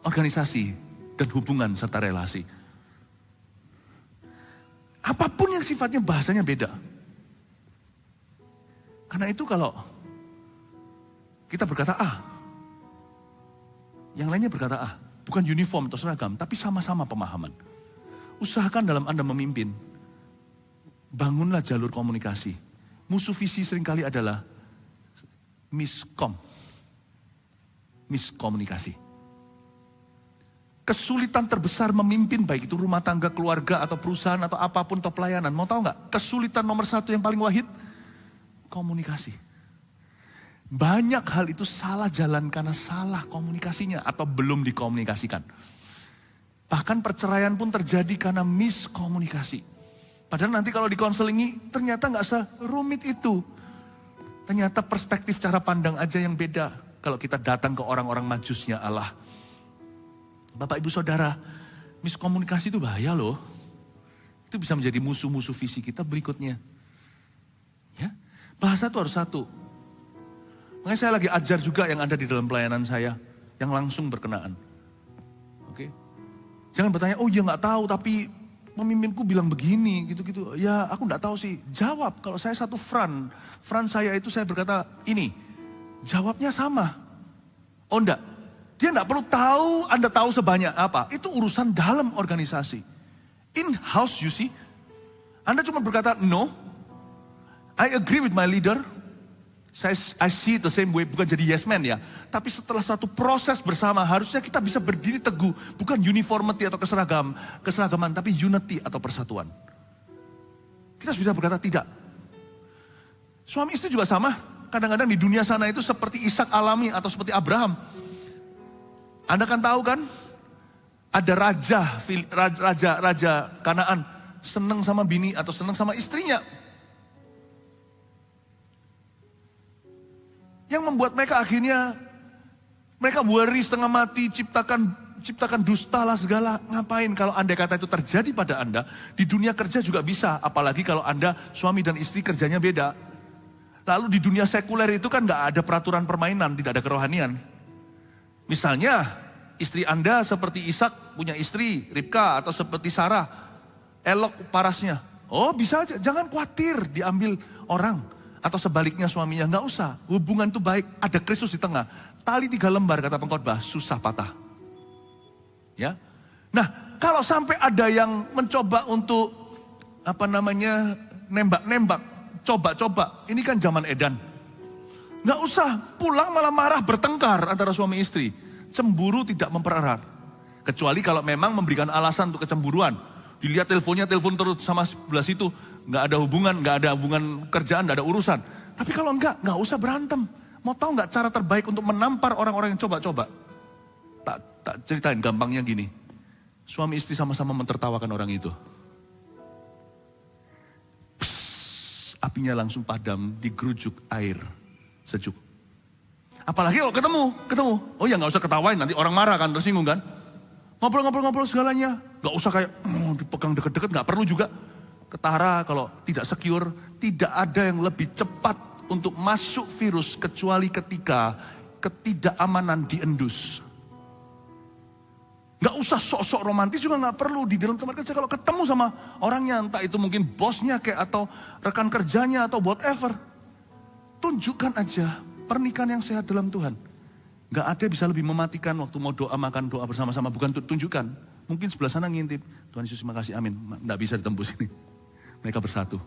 organisasi dan hubungan serta relasi. Apapun yang sifatnya bahasanya beda. Karena itu kalau kita berkata A, yang lainnya berkata A, bukan uniform atau seragam, tapi sama-sama pemahaman. Usahakan dalam Anda memimpin, bangunlah jalur komunikasi. Musuh visi seringkali adalah miskomunikasi. Kesulitan terbesar memimpin, baik itu rumah tangga, keluarga, atau perusahaan, atau apapun, atau pelayanan. Mau tahu nggak? Kesulitan nomor satu yang paling wahid, komunikasi. Banyak hal itu salah jalan karena salah komunikasinya, atau belum dikomunikasikan. Bahkan perceraian pun terjadi karena miskomunikasi. Padahal nanti kalau dikonselingi, ternyata nggak serumit itu. Ternyata perspektif cara pandang aja yang beda. Kalau kita datang ke orang-orang majusnya Allah. Bapak ibu saudara, miskomunikasi itu bahaya loh. Itu bisa menjadi musuh-musuh visi kita berikutnya. Ya, bahasa itu harus satu. Makanya saya lagi ajar juga yang ada di dalam pelayanan saya. Yang langsung berkenaan. Oke. Jangan bertanya, oh ya nggak tahu tapi pemimpinku bilang begini, gitu-gitu. Ya aku enggak tahu sih. Jawab, kalau saya satu front saya itu saya berkata ini. Jawabnya sama. Oh enggak. Dia enggak perlu tahu, Anda tahu sebanyak apa. Itu urusan dalam organisasi. In-house you see. Anda cuma berkata, no. I agree with my leader. I see it the same way, bukan jadi yes man ya. Tapi setelah satu proses bersama, harusnya kita bisa berdiri teguh. Bukan uniformity atau keseragaman, tapi unity atau persatuan. Kita harus bisa berkata tidak. Suami istri juga sama. Kadang-kadang di dunia sana itu seperti Ishak alami atau seperti Abraham. Anda kan tahu kan, ada raja Kanaan senang sama bini atau senang sama istrinya. Yang membuat mereka akhirnya, mereka worry setengah mati, ciptakan dusta lah segala. Ngapain kalau andai kata itu terjadi pada Anda, di dunia kerja juga bisa. Apalagi kalau Anda suami dan istri kerjanya beda. Lalu di dunia sekuler itu kan gak ada peraturan permainan, tidak ada kerohanian. Misalnya, istri Anda seperti Ishak punya istri, Ribka, atau seperti Sarah, elok parasnya. Oh bisa aja, jangan khawatir diambil orang. Atau sebaliknya suaminya, nggak usah. Hubungan itu baik, ada Kristus di tengah. Tali 3 lembar kata pengkhotbah, susah patah. Ya. Nah, kalau sampai ada yang mencoba untuk nembak-nembak, coba-coba. Ini kan zaman edan. Nggak usah, pulang malah marah bertengkar antara suami istri. Cemburu tidak mempererat. Kecuali kalau memang memberikan alasan untuk kecemburuan. Dilihat teleponnya, telepon terus sama sebelah situ. Nggak ada hubungan kerjaan, nggak ada urusan. Tapi kalau nggak usah berantem. Mau tahu nggak cara terbaik untuk menampar orang-orang yang coba-coba? Tak ceritain, gampangnya gini. Suami istri sama-sama mentertawakan orang itu. Psst, apinya langsung padam, digerujuk air sejuk. Apalagi kalau ketemu. Oh ya nggak usah ketawain, nanti orang marah kan, tersinggung kan. Ngobrol segalanya. Nggak usah kayak dipegang deket-deket, nggak perlu juga. Ketara kalau tidak secure, tidak ada yang lebih cepat untuk masuk virus kecuali ketika ketidakamanan diendus. Gak usah sok-sok romantis juga gak perlu di dalam tempat kerja. Kalau ketemu sama orangnya, entah itu mungkin bosnya kayak atau rekan kerjanya atau whatever. Tunjukkan aja pernikahan yang sehat dalam Tuhan. Gak ada bisa lebih mematikan waktu mau doa, makan doa bersama-sama. Bukan tunjukkan. Mungkin sebelah sana ngintip. Tuhan Yesus terima kasih, amin. Gak bisa ditembus ini. Mereka bersatu.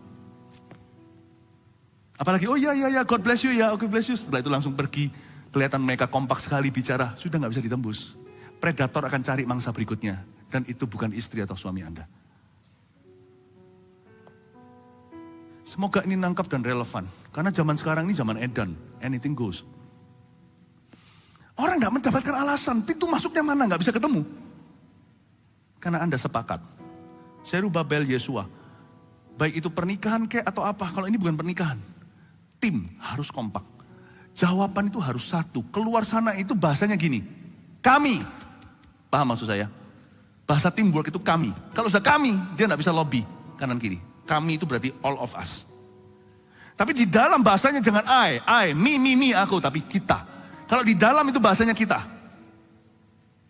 Apalagi, oh iya, God bless you ya, okay bless you. Setelah itu langsung pergi. Kelihatan mereka kompak sekali bicara. Sudah gak bisa ditembus. Predator akan cari mangsa berikutnya. Dan itu bukan istri atau suami Anda. Semoga ini nangkap dan relevan. Karena zaman sekarang ini zaman edan, anything goes. Orang nggak mendapatkan alasan, pintu masuknya mana nggak bisa ketemu. Karena Anda sepakat. Zerubabel, Yesua. Baik itu pernikahan atau apa, kalau ini bukan pernikahan. Tim harus kompak. Jawaban itu harus satu. Keluar sana itu bahasanya gini. Kami. Paham maksud saya? Bahasa teamwork itu kami. Kalau sudah kami, dia nggak bisa lobby kanan kiri. Kami itu berarti all of us. Tapi di dalam bahasanya jangan I, me, aku. Tapi kita. Kalau di dalam itu bahasanya kita.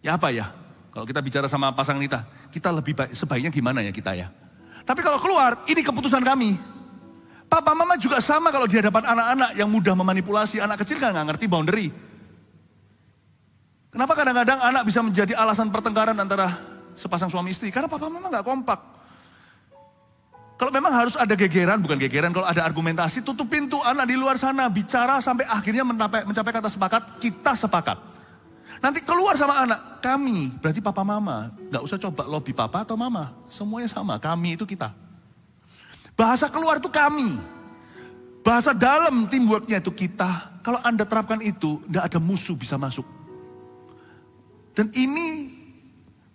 Ya apa ya? Kalau kita bicara sama pasangan kita lebih baik, sebaiknya gimana ya kita ya? Tapi kalau keluar, ini keputusan kami. Papa mama juga sama kalau di hadapan anak-anak yang mudah memanipulasi. Anak kecil kan nggak ngerti boundary. Kenapa kadang-kadang anak bisa menjadi alasan pertengkaran antara sepasang suami istri? Karena papa mama nggak kompak. Kalau memang harus ada gegeran, bukan gegeran, kalau ada argumentasi, tutup pintu anak di luar sana, bicara sampai akhirnya mencapai kata sepakat, kita sepakat. Nanti keluar sama anak, kami, berarti papa mama. Nggak usah coba lobby papa atau mama, semuanya sama, kami itu kita. Bahasa keluar itu kami. Bahasa dalam teamworknya itu kita. Kalau Anda terapkan itu, nggak ada musuh bisa masuk. Dan ini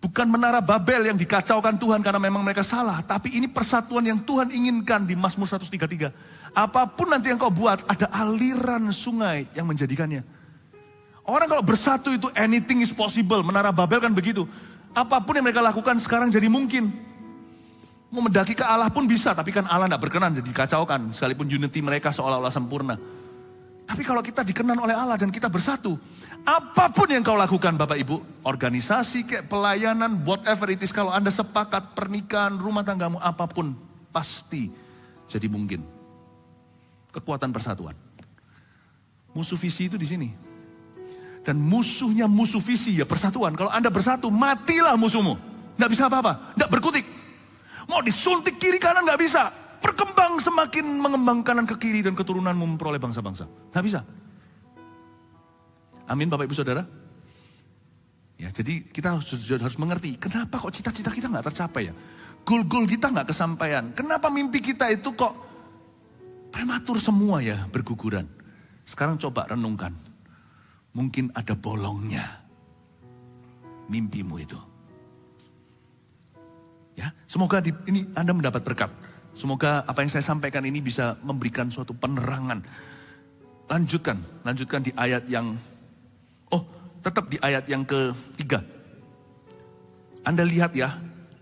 bukan menara Babel yang dikacaukan Tuhan karena memang mereka salah. Tapi ini persatuan yang Tuhan inginkan di Mazmur 133. Apapun nanti yang kau buat, ada aliran sungai yang menjadikannya. Orang kalau bersatu itu anything is possible. Menara Babel kan begitu. Apapun yang mereka lakukan sekarang jadi mungkin. Mau mendaki ke Allah pun bisa, tapi kan Allah tidak berkenan jadi dikacaukan. Sekalipun unity mereka seolah-olah sempurna. Tapi kalau kita dikenan oleh Allah dan kita bersatu, apapun yang kau lakukan Bapak Ibu, organisasi, kayak pelayanan, whatever it is, kalau Anda sepakat pernikahan, rumah tanggamu, apapun, pasti jadi mungkin. Kekuatan persatuan. Musuh visi itu di sini. Dan musuhnya musuh visi ya persatuan. Kalau Anda bersatu, matilah musuhmu. Nggak bisa apa-apa, nggak berkutik. Mau disuntik kiri kanan nggak bisa. Berkembang semakin mengembang kanan ke kiri dan keturunanmu memperoleh bangsa-bangsa. Nggak bisa. Amin Bapak Ibu Saudara. Ya, jadi kita harus mengerti kenapa kok cita-cita kita nggak tercapai ya. Goal-goal kita nggak kesampaian. Kenapa mimpi kita itu kok prematur semua ya berguguran. Sekarang coba renungkan. Mungkin ada bolongnya mimpimu itu. Ya, semoga ini Anda mendapat berkat. Semoga apa yang saya sampaikan ini bisa memberikan suatu penerangan. Lanjutkan di ayat yang, tetap di ayat yang ketiga. Anda lihat ya,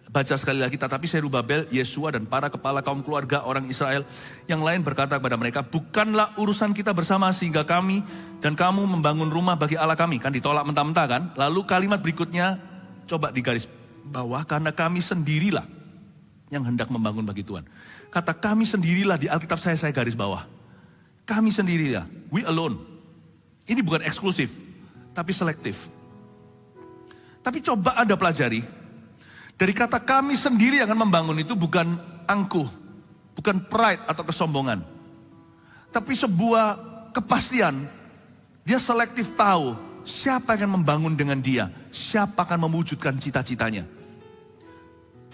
baca sekali lagi, tetapi Zerubabel, Yesua dan para kepala kaum keluarga orang Israel yang lain berkata kepada mereka, bukanlah urusan kita bersama sehingga kami dan kamu membangun rumah bagi Allah kami. Kan ditolak mentah-mentah kan. Lalu kalimat berikutnya, coba digaris bawah, karena kami sendirilah yang hendak membangun bagi Tuhan. Kata kami sendirilah di Alkitab saya garis bawah. Kami sendirilah, we alone. Ini bukan eksklusif, tapi selektif. Tapi coba Anda pelajari, dari kata kami sendiri yang akan membangun itu bukan angkuh, bukan pride atau kesombongan. Tapi sebuah kepastian, dia selektif tahu siapa yang akan membangun dengan dia, siapa akan mewujudkan cita-citanya.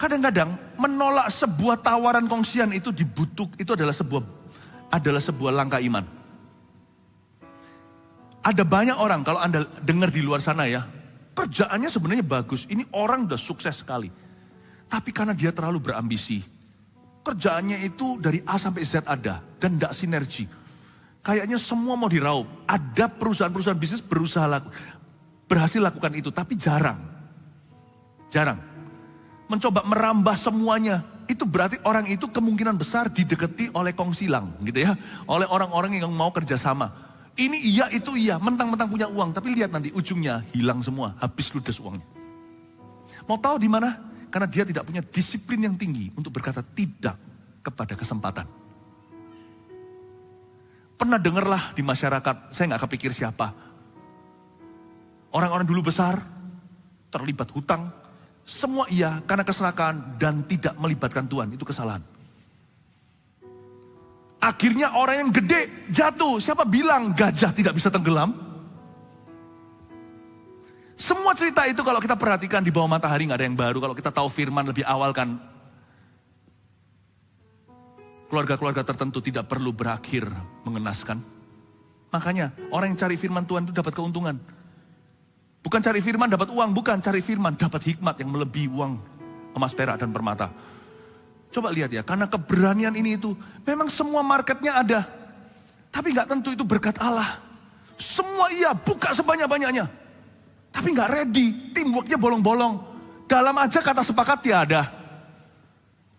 Kadang-kadang menolak sebuah tawaran kongsian itu itu adalah sebuah langkah iman. Ada banyak orang kalau Anda dengar di luar sana ya, kerjaannya sebenarnya bagus. Ini orang udah sukses sekali. Tapi karena dia terlalu berambisi, kerjaannya itu dari A sampai Z ada dan tidak sinergi. Kayaknya semua mau diraup. Ada perusahaan-perusahaan bisnis berhasil lakukan itu, tapi jarang. Mencoba merambah semuanya, itu berarti orang itu kemungkinan besar didekati oleh kongsilang gitu ya. Oleh orang-orang yang mau kerjasama. Ini iya, itu iya, mentang-mentang punya uang. Tapi lihat nanti ujungnya hilang semua, habis ludes uangnya. Mau tahu di mana? Karena dia tidak punya disiplin yang tinggi untuk berkata tidak kepada kesempatan. Pernah dengarlah di masyarakat, saya nggak kepikir siapa. Orang-orang dulu besar, terlibat hutang, semua iya karena keserakahan dan tidak melibatkan Tuhan, itu kesalahan. Akhirnya orang yang gede jatuh, siapa bilang gajah tidak bisa tenggelam? Semua cerita itu kalau kita perhatikan di bawah matahari nggak ada yang baru. Kalau kita tahu firman lebih awal kan. keluarga-keluarga tertentu tidak perlu berakhir mengenaskan. Makanya orang yang cari firman Tuhan itu dapat keuntungan. Bukan cari firman dapat uang, bukan cari firman dapat hikmat yang melebihi uang, emas, perak, dan permata. Coba lihat ya, karena keberanian ini itu, memang semua marketnya ada. Tapi gak tentu itu berkat Allah. Semua iya, buka sebanyak-banyaknya. Tapi gak ready, teamworknya bolong-bolong. Dalam aja kata sepakat tiada.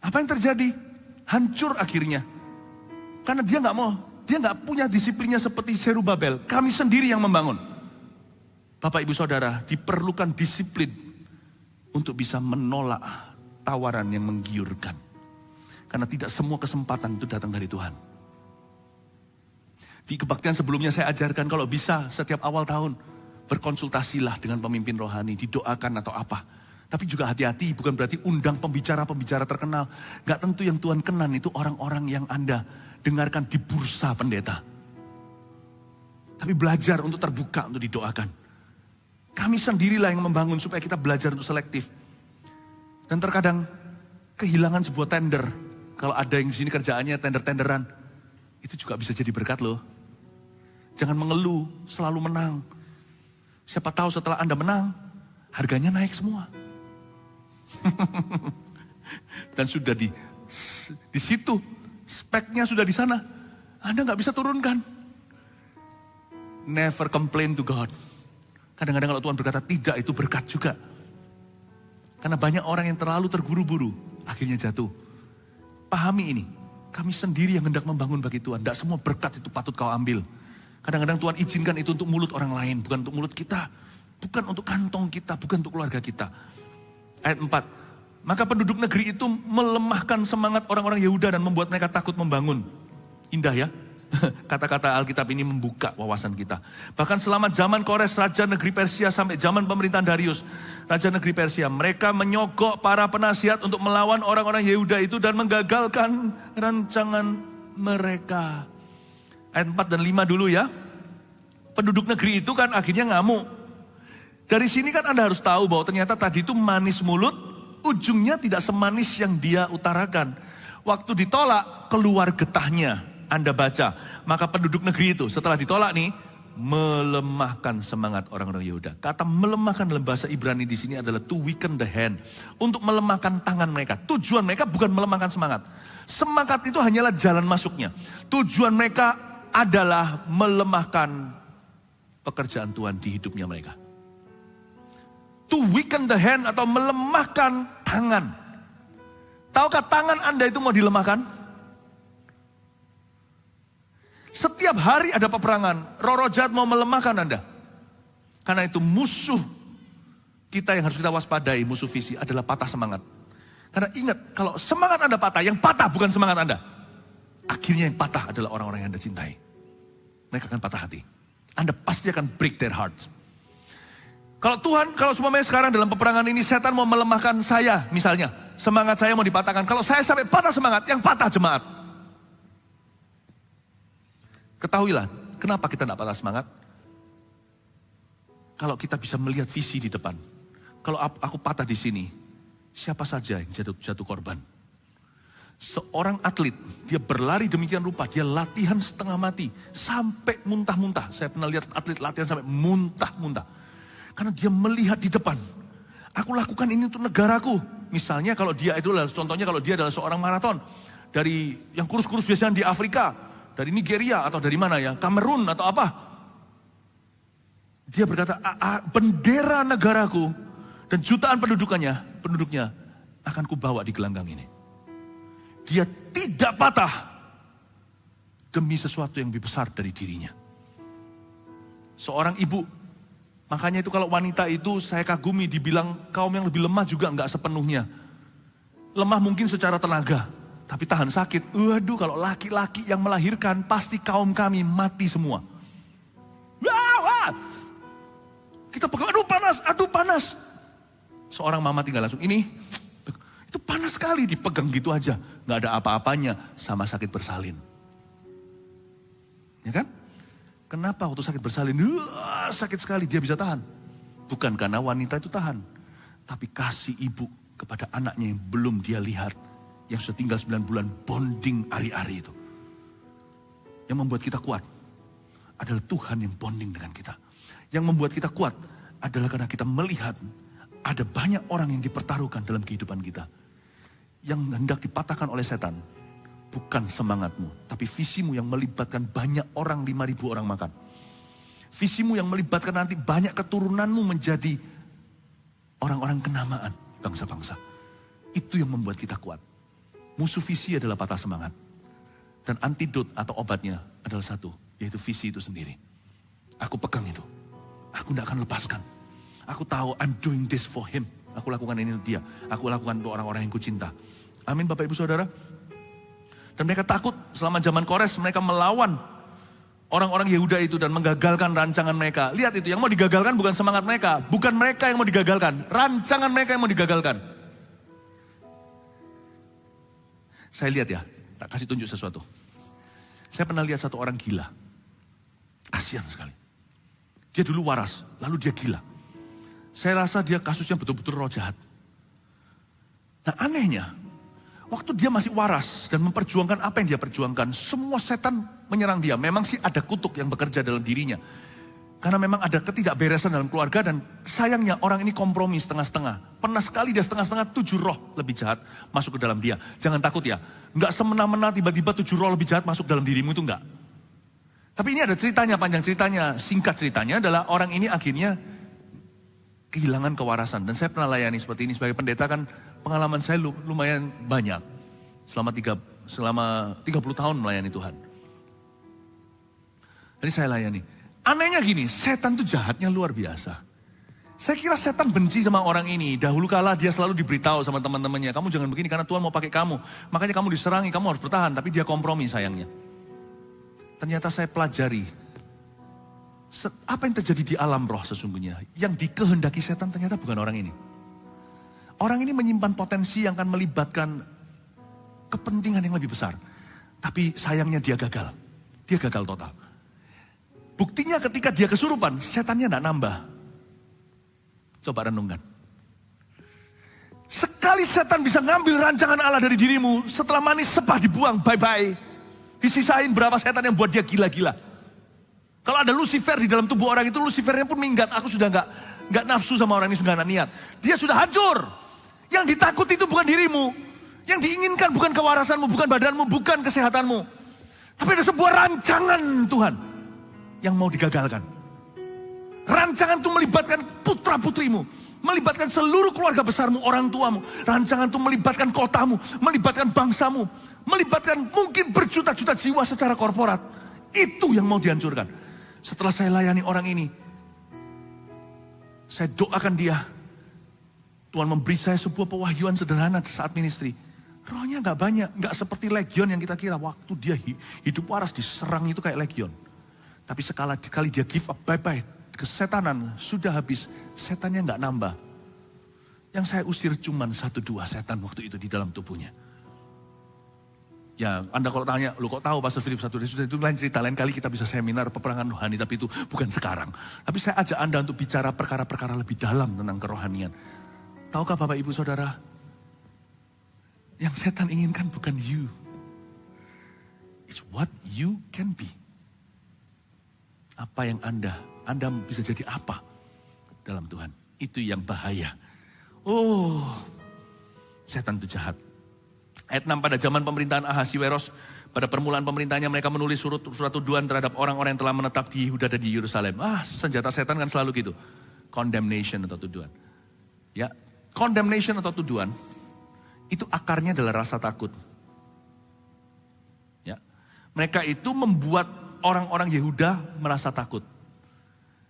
Apa yang terjadi? Hancur akhirnya. Karena dia gak punya disiplinnya seperti Zerubabel. Kami sendiri yang membangun. Bapak Ibu Saudara, diperlukan disiplin untuk bisa menolak tawaran yang menggiurkan. Karena tidak semua kesempatan itu datang dari Tuhan. Di kebaktian sebelumnya saya ajarkan kalau bisa setiap awal tahun berkonsultasilah dengan pemimpin rohani, didoakan atau apa. Tapi juga hati-hati, bukan berarti undang pembicara-pembicara terkenal. Gak tentu yang Tuhan kenan itu orang-orang yang Anda dengarkan di bursa pendeta. Tapi belajar untuk terbuka, untuk didoakan. Kami sendirilah yang membangun supaya kita belajar untuk selektif. Dan terkadang kehilangan sebuah tender. Kalau ada yang di sini kerjaannya tender-tenderan, itu juga bisa jadi berkat loh. Jangan mengeluh, selalu menang. Siapa tahu setelah Anda menang, harganya naik semua. Dan sudah di situ, speknya sudah di sana. Anda gak bisa turunkan. Never complain to God. Kadang-kadang kalau Tuhan berkata tidak, itu berkat juga. Karena banyak orang yang terlalu terburu-buru, akhirnya jatuh. Pahami ini, kami sendiri yang hendak membangun bagi Tuhan. Tidak semua berkat itu patut kau ambil. Kadang-kadang Tuhan izinkan itu untuk mulut orang lain, bukan untuk mulut kita. Bukan untuk kantong kita, bukan untuk keluarga kita. Ayat 4, maka penduduk negeri itu melemahkan semangat orang-orang Yehuda dan membuat mereka takut membangun. Indah ya, kata-kata Alkitab ini membuka wawasan kita. Bahkan selama zaman Kores, Raja Negeri Persia, sampai zaman pemerintahan Darius, Raja Negeri Persia, mereka menyogok para penasihat untuk melawan orang-orang Yehuda itu dan menggagalkan rancangan mereka. Ayat 4 dan 5 dulu ya. Penduduk negeri itu kan akhirnya ngamuk. Dari sini kan Anda harus tahu bahwa ternyata tadi itu manis mulut, ujungnya tidak semanis yang dia utarakan. Waktu ditolak, keluar getahnya. Anda baca, maka penduduk negeri itu setelah ditolak nih, melemahkan semangat orang-orang Yehuda. Kata melemahkan dalam bahasa Ibrani di sini adalah to weaken the hand. Untuk melemahkan tangan mereka. Tujuan mereka bukan melemahkan semangat. Semangat itu hanyalah jalan masuknya. Tujuan mereka adalah melemahkan pekerjaan Tuhan di hidupnya mereka. To weaken the hand atau melemahkan tangan. Tahukah tangan Anda itu mau dilemahkan? Setiap hari ada peperangan. Roh jahat mau melemahkan Anda. Karena itu musuh kita yang harus kita waspadai, musuh visi adalah patah semangat. Karena ingat, kalau semangat Anda patah, yang patah bukan semangat Anda. Akhirnya yang patah adalah orang-orang yang Anda cintai. Mereka akan patah hati. Anda pasti akan break their hearts. Kalau semuanya sekarang dalam peperangan ini setan mau melemahkan saya misalnya. Semangat saya mau dipatahkan. Kalau saya sampai patah semangat, yang patah jemaat. Ketahuilah, kenapa kita tidak patah semangat? Kalau kita bisa melihat visi di depan. Kalau aku patah di sini, siapa saja yang jatuh korban? Seorang atlet, dia berlari demikian rupa, dia latihan setengah mati. Sampai muntah-muntah. Saya pernah lihat atlet latihan sampai muntah-muntah. Karena dia melihat di depan. Aku lakukan ini untuk negaraku. Misalnya kalau dia itu adalah, contohnya kalau dia adalah seorang maraton. Dari yang kurus-kurus biasanya di Afrika. Dari Nigeria atau dari mana ya. Kamerun atau apa. Dia berkata, bendera negaraku dan jutaan penduduknya akan kubawa di gelanggang ini. Dia tidak patah demi sesuatu yang lebih besar dari dirinya. Seorang ibu. Makanya itu kalau wanita itu saya kagumi, dibilang kaum yang lebih lemah juga enggak sepenuhnya. Lemah mungkin secara tenaga, tapi tahan sakit. Waduh, kalau laki-laki yang melahirkan pasti kaum kami mati semua. Wah. Kita pegang, aduh panas. Seorang mama tinggal langsung, ini, itu panas sekali, dipegang gitu aja. Enggak ada apa-apanya, sama sakit bersalin. Ya kan? Kenapa waktu sakit bersalin, sakit sekali dia bisa tahan. Bukan karena wanita itu tahan. Tapi kasih ibu kepada anaknya yang belum dia lihat. yang sudah tinggal 9 bulan bonding ari-ari itu. Yang membuat kita kuat adalah Tuhan yang bonding dengan kita. Yang membuat kita kuat adalah karena kita melihat ada banyak orang yang dipertaruhkan dalam kehidupan kita. Yang hendak dipatahkan oleh setan bukan semangatmu, tapi visimu yang melibatkan banyak orang, 5.000 orang makan. Visimu yang melibatkan nanti banyak keturunanmu menjadi orang-orang kenamaan bangsa-bangsa. Itu yang membuat kita kuat. Musuh visi adalah patah semangat. Dan antidot atau obatnya adalah satu, yaitu visi itu sendiri. Aku pegang itu. Aku tidak akan lepaskan. Aku tahu I'm doing this for him. Aku lakukan ini untuk dia. Aku lakukan untuk orang-orang yang kucinta. Amin Bapak Ibu Saudara. Dan mereka takut selama zaman Kores mereka melawan orang-orang Yehuda itu dan menggagalkan rancangan mereka. Lihat itu, yang mau digagalkan bukan semangat mereka. Bukan mereka yang mau digagalkan. Rancangan mereka yang mau digagalkan. Saya lihat ya, tak kasih tunjuk sesuatu. Saya pernah lihat satu orang gila. Kasihan sekali. Dia dulu waras, lalu dia gila. Saya rasa dia kasusnya betul-betul roh jahat. Nah anehnya, waktu dia masih waras dan memperjuangkan apa yang dia perjuangkan, semua setan menyerang dia. Memang sih ada kutuk yang bekerja dalam dirinya. Karena memang ada ketidakberesan dalam keluarga dan sayangnya orang ini kompromi setengah-setengah. Pernah sekali dia setengah-setengah 7 roh lebih jahat masuk ke dalam dia. Jangan takut ya, enggak semena-mena tiba-tiba 7 roh lebih jahat masuk dalam dirimu itu enggak. Tapi ini ada ceritanya, panjang ceritanya, singkat ceritanya adalah orang ini akhirnya kehilangan kewarasan. Dan saya pernah layani seperti ini sebagai pendeta kan pengalaman saya lumayan banyak. Selama 30 tahun melayani Tuhan. Jadi saya layani. Anehnya gini, setan tuh jahatnya luar biasa. Saya kira setan benci sama orang ini. Dahulu kala dia selalu diberitahu sama teman-temannya, kamu jangan begini karena Tuhan mau pakai kamu. Makanya kamu diserangi, kamu harus bertahan. Tapi dia kompromi sayangnya. Ternyata saya pelajari. Apa yang terjadi di alam roh sesungguhnya. Yang dikehendaki setan ternyata bukan orang ini. Orang ini menyimpan potensi yang akan melibatkan kepentingan yang lebih besar. Tapi sayangnya dia gagal. Dia gagal total. Buktinya ketika dia kesurupan, setannya tidak nambah. Coba renungkan. Sekali setan bisa ngambil rancangan Allah dari dirimu, setelah manis sepah dibuang, bye-bye. Disisain berapa setan yang buat dia gila-gila. Kalau ada Lucifer di dalam tubuh orang itu, Lucifernya pun minggat. Aku sudah nggak nafsu sama orang ini, sudah nggak niat. Dia sudah hancur. Yang ditakuti itu bukan dirimu. Yang diinginkan bukan kewarasanmu, bukan badanmu, bukan kesehatanmu. Tapi ada sebuah rancangan Tuhan yang mau digagalkan. Rancangan itu melibatkan putra-putrimu. Melibatkan seluruh keluarga besarmu, orang tuamu. Rancangan itu melibatkan kotamu, melibatkan bangsamu. Melibatkan mungkin berjuta-juta jiwa secara korporat. Itu yang mau dihancurkan. Setelah saya layani orang ini, saya doakan dia. Tuhan memberi saya sebuah pewahyuan sederhana saat ministry. Rohnya gak banyak, gak seperti legion yang kita kira. Waktu dia hidup waras diserang itu kayak legion. Tapi sekali dia give up, bye-bye. Kesetanan sudah habis, setannya gak nambah. Yang saya usir cuma 1-2 setan waktu itu di dalam tubuhnya. Ya, Anda kalau tanya, lu kok tahu Pastor Philip 1, sudah itu lain cerita. Lain kali kita bisa seminar peperangan rohani, tapi itu bukan sekarang. Tapi saya ajak Anda untuk bicara perkara-perkara lebih dalam tentang kerohanian. Tahukah Bapak Ibu Saudara, yang setan inginkan bukan you. It's what you can be. Apa yang Anda bisa jadi apa dalam Tuhan. Itu yang bahaya. Oh, setan itu jahat. Ayat 6, pada zaman pemerintahan Ahasiweros, pada permulaan pemerintahnya mereka menulis surat tuduhan terhadap orang-orang yang telah menetap di Yehuda dan di Yerusalem. Senjata setan kan selalu gitu. Condemnation atau tuduhan. Ya, condemnation atau tuduhan, itu akarnya adalah rasa takut. Ya, mereka itu membuat orang-orang Yehuda merasa takut.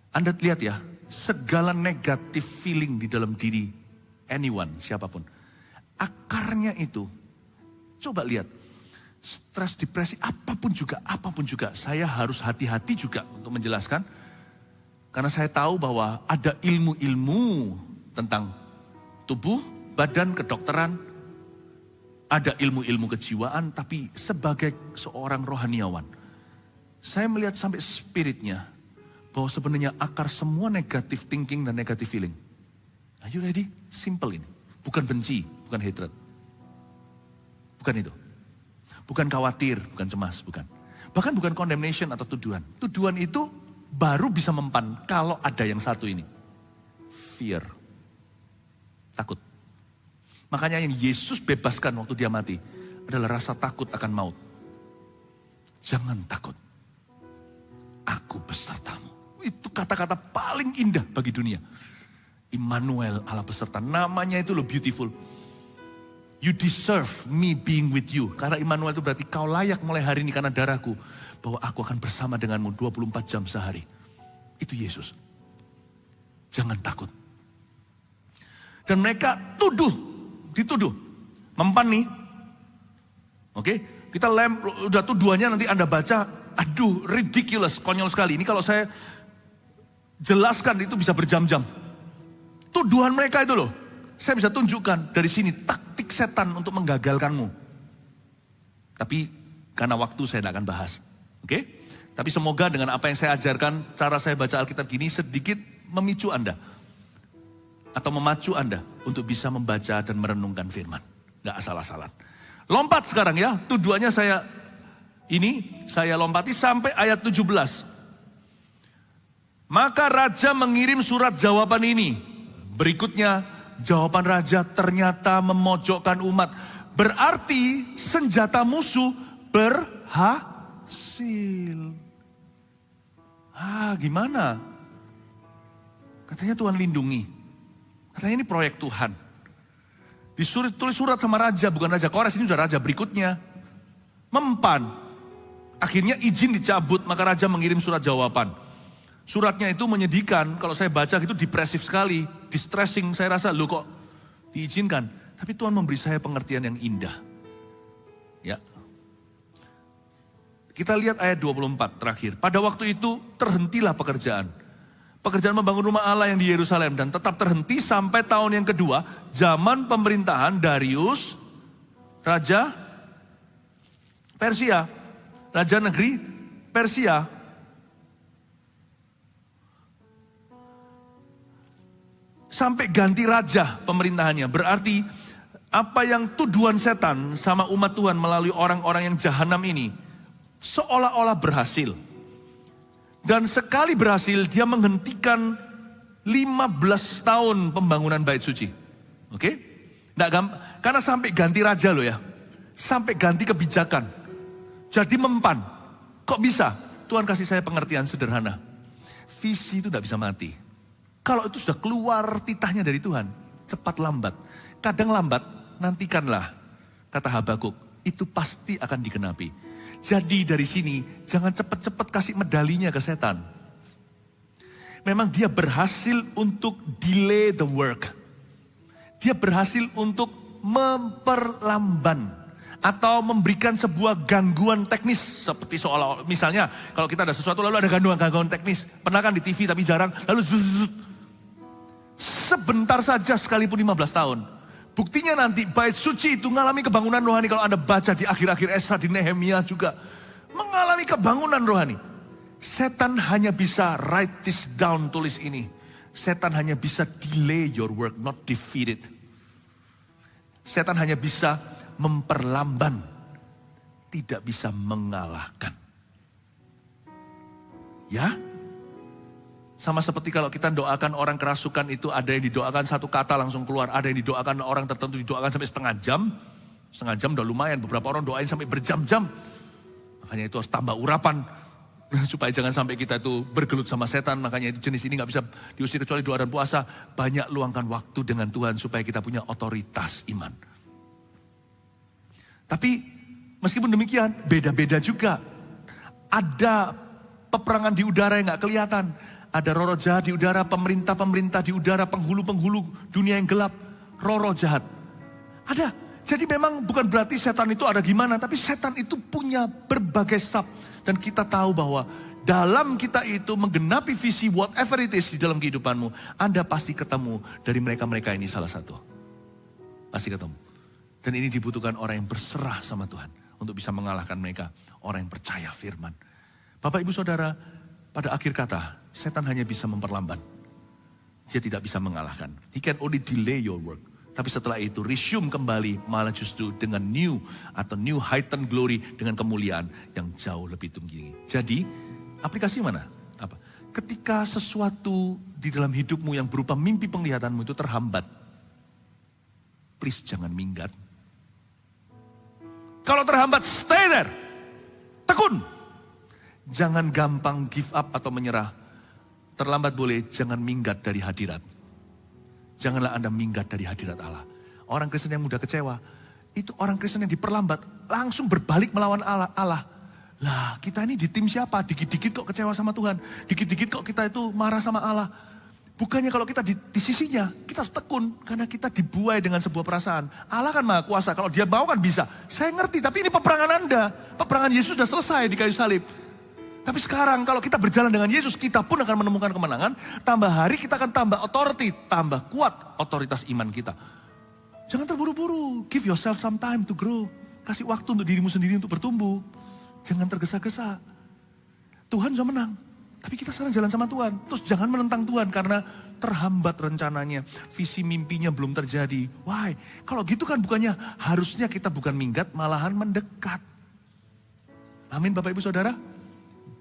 Anda lihat ya, segala negatif feeling di dalam diri anyone, siapapun. Akarnya itu, coba lihat, stres, depresi, apapun juga. Saya harus hati-hati juga untuk menjelaskan. Karena saya tahu bahwa ada ilmu-ilmu tentang tubuh, badan, kedokteran. Ada ilmu-ilmu kejiwaan, tapi sebagai seorang rohaniawan, saya melihat sampai spiritnya, bahwa sebenarnya akar semua negative thinking dan negative feeling. Are you ready? Simple ini. Bukan benci, bukan hatred. Bukan itu. Bukan khawatir, bukan cemas, bukan. Bahkan bukan condemnation atau tuduhan. Tuduhan itu baru bisa mempan kalau ada yang satu ini. Fear. Takut. Makanya yang Yesus bebaskan waktu dia mati adalah rasa takut akan maut. Jangan takut. Aku besertamu. Itu kata-kata paling indah bagi dunia. Immanuel, Allah beserta. Namanya itu loh beautiful. You deserve me being with you. Karena Immanuel itu berarti kau layak mulai hari ini karena darahku. Bahwa aku akan bersama denganmu 24 jam sehari. Itu Yesus. Jangan takut. Dan mereka dituduh. Mempan nih. Oke, kita udah tuduhannya nanti Anda baca. Aduh, ridiculous, konyol sekali. Ini kalau saya jelaskan itu bisa berjam-jam. Tuduhan mereka itu loh. Saya bisa tunjukkan dari sini taktik setan untuk menggagalkanmu. Tapi karena waktu saya tidak akan bahas. Oke? Tapi semoga dengan apa yang saya ajarkan, cara saya baca Alkitab gini sedikit memicu Anda. Atau memacu Anda untuk bisa membaca dan merenungkan firman. Gak asal-asalan. Lompat sekarang ya, tuduhannya saya lompati sampai ayat 17. Maka raja mengirim surat jawaban ini. Berikutnya, jawaban raja ternyata memojokkan umat. Berarti senjata musuh berhasil. Gimana? Katanya Tuhan lindungi. Katanya ini proyek Tuhan. Tulis surat sama raja, bukan Raja Kores, ini sudah raja berikutnya. Mempan. Akhirnya izin dicabut, maka raja mengirim surat jawaban. Suratnya itu menyedihkan, kalau saya baca itu depresif sekali, distressing, saya rasa loh kok diizinkan. Tapi Tuhan memberi saya pengertian yang indah. Ya. Kita lihat ayat 24 terakhir. Pada waktu itu terhentilah pekerjaan. Pekerjaan membangun rumah Allah yang di Yerusalem dan tetap terhenti sampai tahun yang kedua, zaman pemerintahan Darius, Raja Persia, Raja negeri Persia. Sampai ganti raja pemerintahannya. Berarti apa yang tuduhan setan sama umat Tuhan melalui orang-orang yang jahanam ini seolah-olah berhasil. Dan sekali berhasil dia menghentikan 15 tahun pembangunan bait suci. Oke? Karena sampai ganti raja loh ya. Sampai ganti kebijakan. Jadi mempan. Kok bisa? Tuhan kasih saya pengertian sederhana. Visi itu tidak bisa mati. Kalau itu sudah keluar titahnya dari Tuhan, cepat lambat. Kadang lambat, nantikanlah. Kata Habakuk, itu pasti akan digenapi. Jadi dari sini, jangan cepat-cepat kasih medalinya ke setan. Memang dia berhasil untuk delay the work. Dia berhasil untuk memperlamban. Atau memberikan sebuah gangguan teknis. Seperti seolah, misalnya kalau kita ada sesuatu lalu ada gangguan teknis. Pernah kan di TV tapi jarang, lalu sebentar saja sekalipun 15 tahun. Buktinya nanti bait suci itu mengalami kebangunan rohani. Kalau Anda baca di akhir-akhir Esra, di Nehemia juga. Mengalami kebangunan rohani. Setan hanya bisa write this down, tulis ini. Setan hanya bisa delay your work, not defeat it. Setan hanya bisa memperlamban. Tidak bisa mengalahkan. Ya? Sama seperti kalau kita doakan orang kerasukan itu ada yang didoakan satu kata langsung keluar. Ada yang didoakan orang tertentu didoakan sampai setengah jam. Setengah jam udah lumayan. Beberapa orang doain sampai berjam-jam. Makanya itu harus tambah urapan. Supaya jangan sampai kita itu bergelut sama setan. Makanya itu jenis ini gak bisa diusir kecuali doa dan puasa. Banyak luangkan waktu dengan Tuhan supaya kita punya otoritas iman. Tapi meskipun demikian beda-beda juga. Ada peperangan di udara yang gak kelihatan. Ada roh jahat di udara, pemerintah-pemerintah di udara, penghulu-penghulu dunia yang gelap, roh jahat. Ada. Jadi memang bukan berarti setan itu ada gimana, tapi setan itu punya berbagai sub. Dan kita tahu bahwa dalam kita itu menggenapi visi whatever it is di dalam kehidupanmu, Anda pasti ketemu dari mereka-mereka ini salah satu. Pasti ketemu. Dan ini dibutuhkan orang yang berserah sama Tuhan untuk bisa mengalahkan mereka, orang yang percaya firman. Bapak Ibu Saudara, pada akhir kata, setan hanya bisa memperlambat. Dia tidak bisa mengalahkan. He can only delay your work. Tapi setelah itu resume kembali malah justru dengan new heightened glory, dengan kemuliaan yang jauh lebih tinggi. Jadi aplikasi mana? Apa? Ketika sesuatu di dalam hidupmu yang berupa mimpi penglihatanmu itu terhambat, please jangan minggat. Kalau terhambat, stay there. Tekun. Jangan gampang give up atau menyerah. Terlambat boleh, jangan minggat dari hadirat. Janganlah Anda minggat dari hadirat Allah. Orang Kristen yang mudah kecewa, itu orang Kristen yang diperlambat, langsung berbalik melawan Allah. Lah, kita ini di tim siapa? Dikit-dikit kok kecewa sama Tuhan. Dikit-dikit kok kita itu marah sama Allah. Bukannya kalau kita di sisinya, kita harus tekun. Karena kita dibuai dengan sebuah perasaan. Allah kan maha kuasa, kalau dia mau kan bisa. Saya ngerti, tapi ini peperangan Anda. Peperangan Yesus sudah selesai di kayu salib. Tapi sekarang kalau kita berjalan dengan Yesus, kita pun akan menemukan kemenangan. Tambah hari kita akan tambah authority, tambah kuat otoritas iman kita. Jangan terburu-buru, give yourself some time to grow. Kasih waktu untuk dirimu sendiri untuk bertumbuh. Jangan tergesa-gesa. Tuhan sudah menang, tapi kita sekarang jalan sama Tuhan. Terus jangan menentang Tuhan karena terhambat rencananya. Visi mimpinya belum terjadi. Why? Kalau gitu kan bukannya harusnya kita bukan minggat, malahan mendekat. Amin Bapak Ibu Saudara.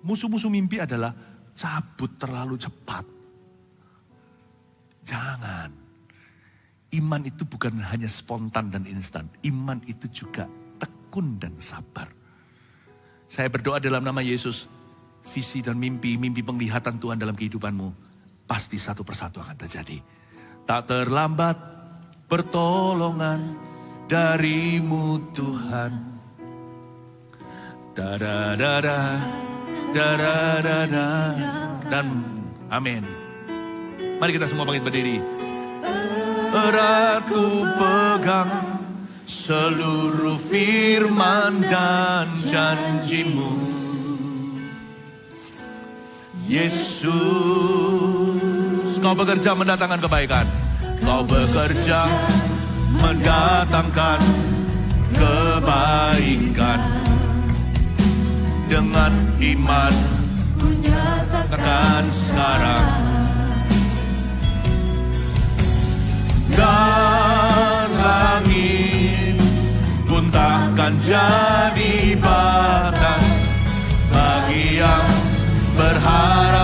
Musuh-musuh mimpi adalah cabut terlalu cepat. Jangan. Iman itu bukan hanya spontan dan instan. Iman itu juga tekun dan sabar. Saya berdoa dalam nama Yesus. Visi dan mimpi penglihatan Tuhan dalam kehidupanmu. Pasti satu persatu akan terjadi. Tak terlambat pertolongan darimu Tuhan. Da-da-da-da. Da-da-da-da. Dan amin. Mari kita semua bangkit berdiri. Erat ku pegang seluruh firman dan janjimu, Yesus. Kau bekerja mendatangkan kebaikan. Kau bekerja mendatangkan kebaikan. Dengan iman ku nyatakan sekarang, dan langit pun takkan jadi batas bagi yang berharap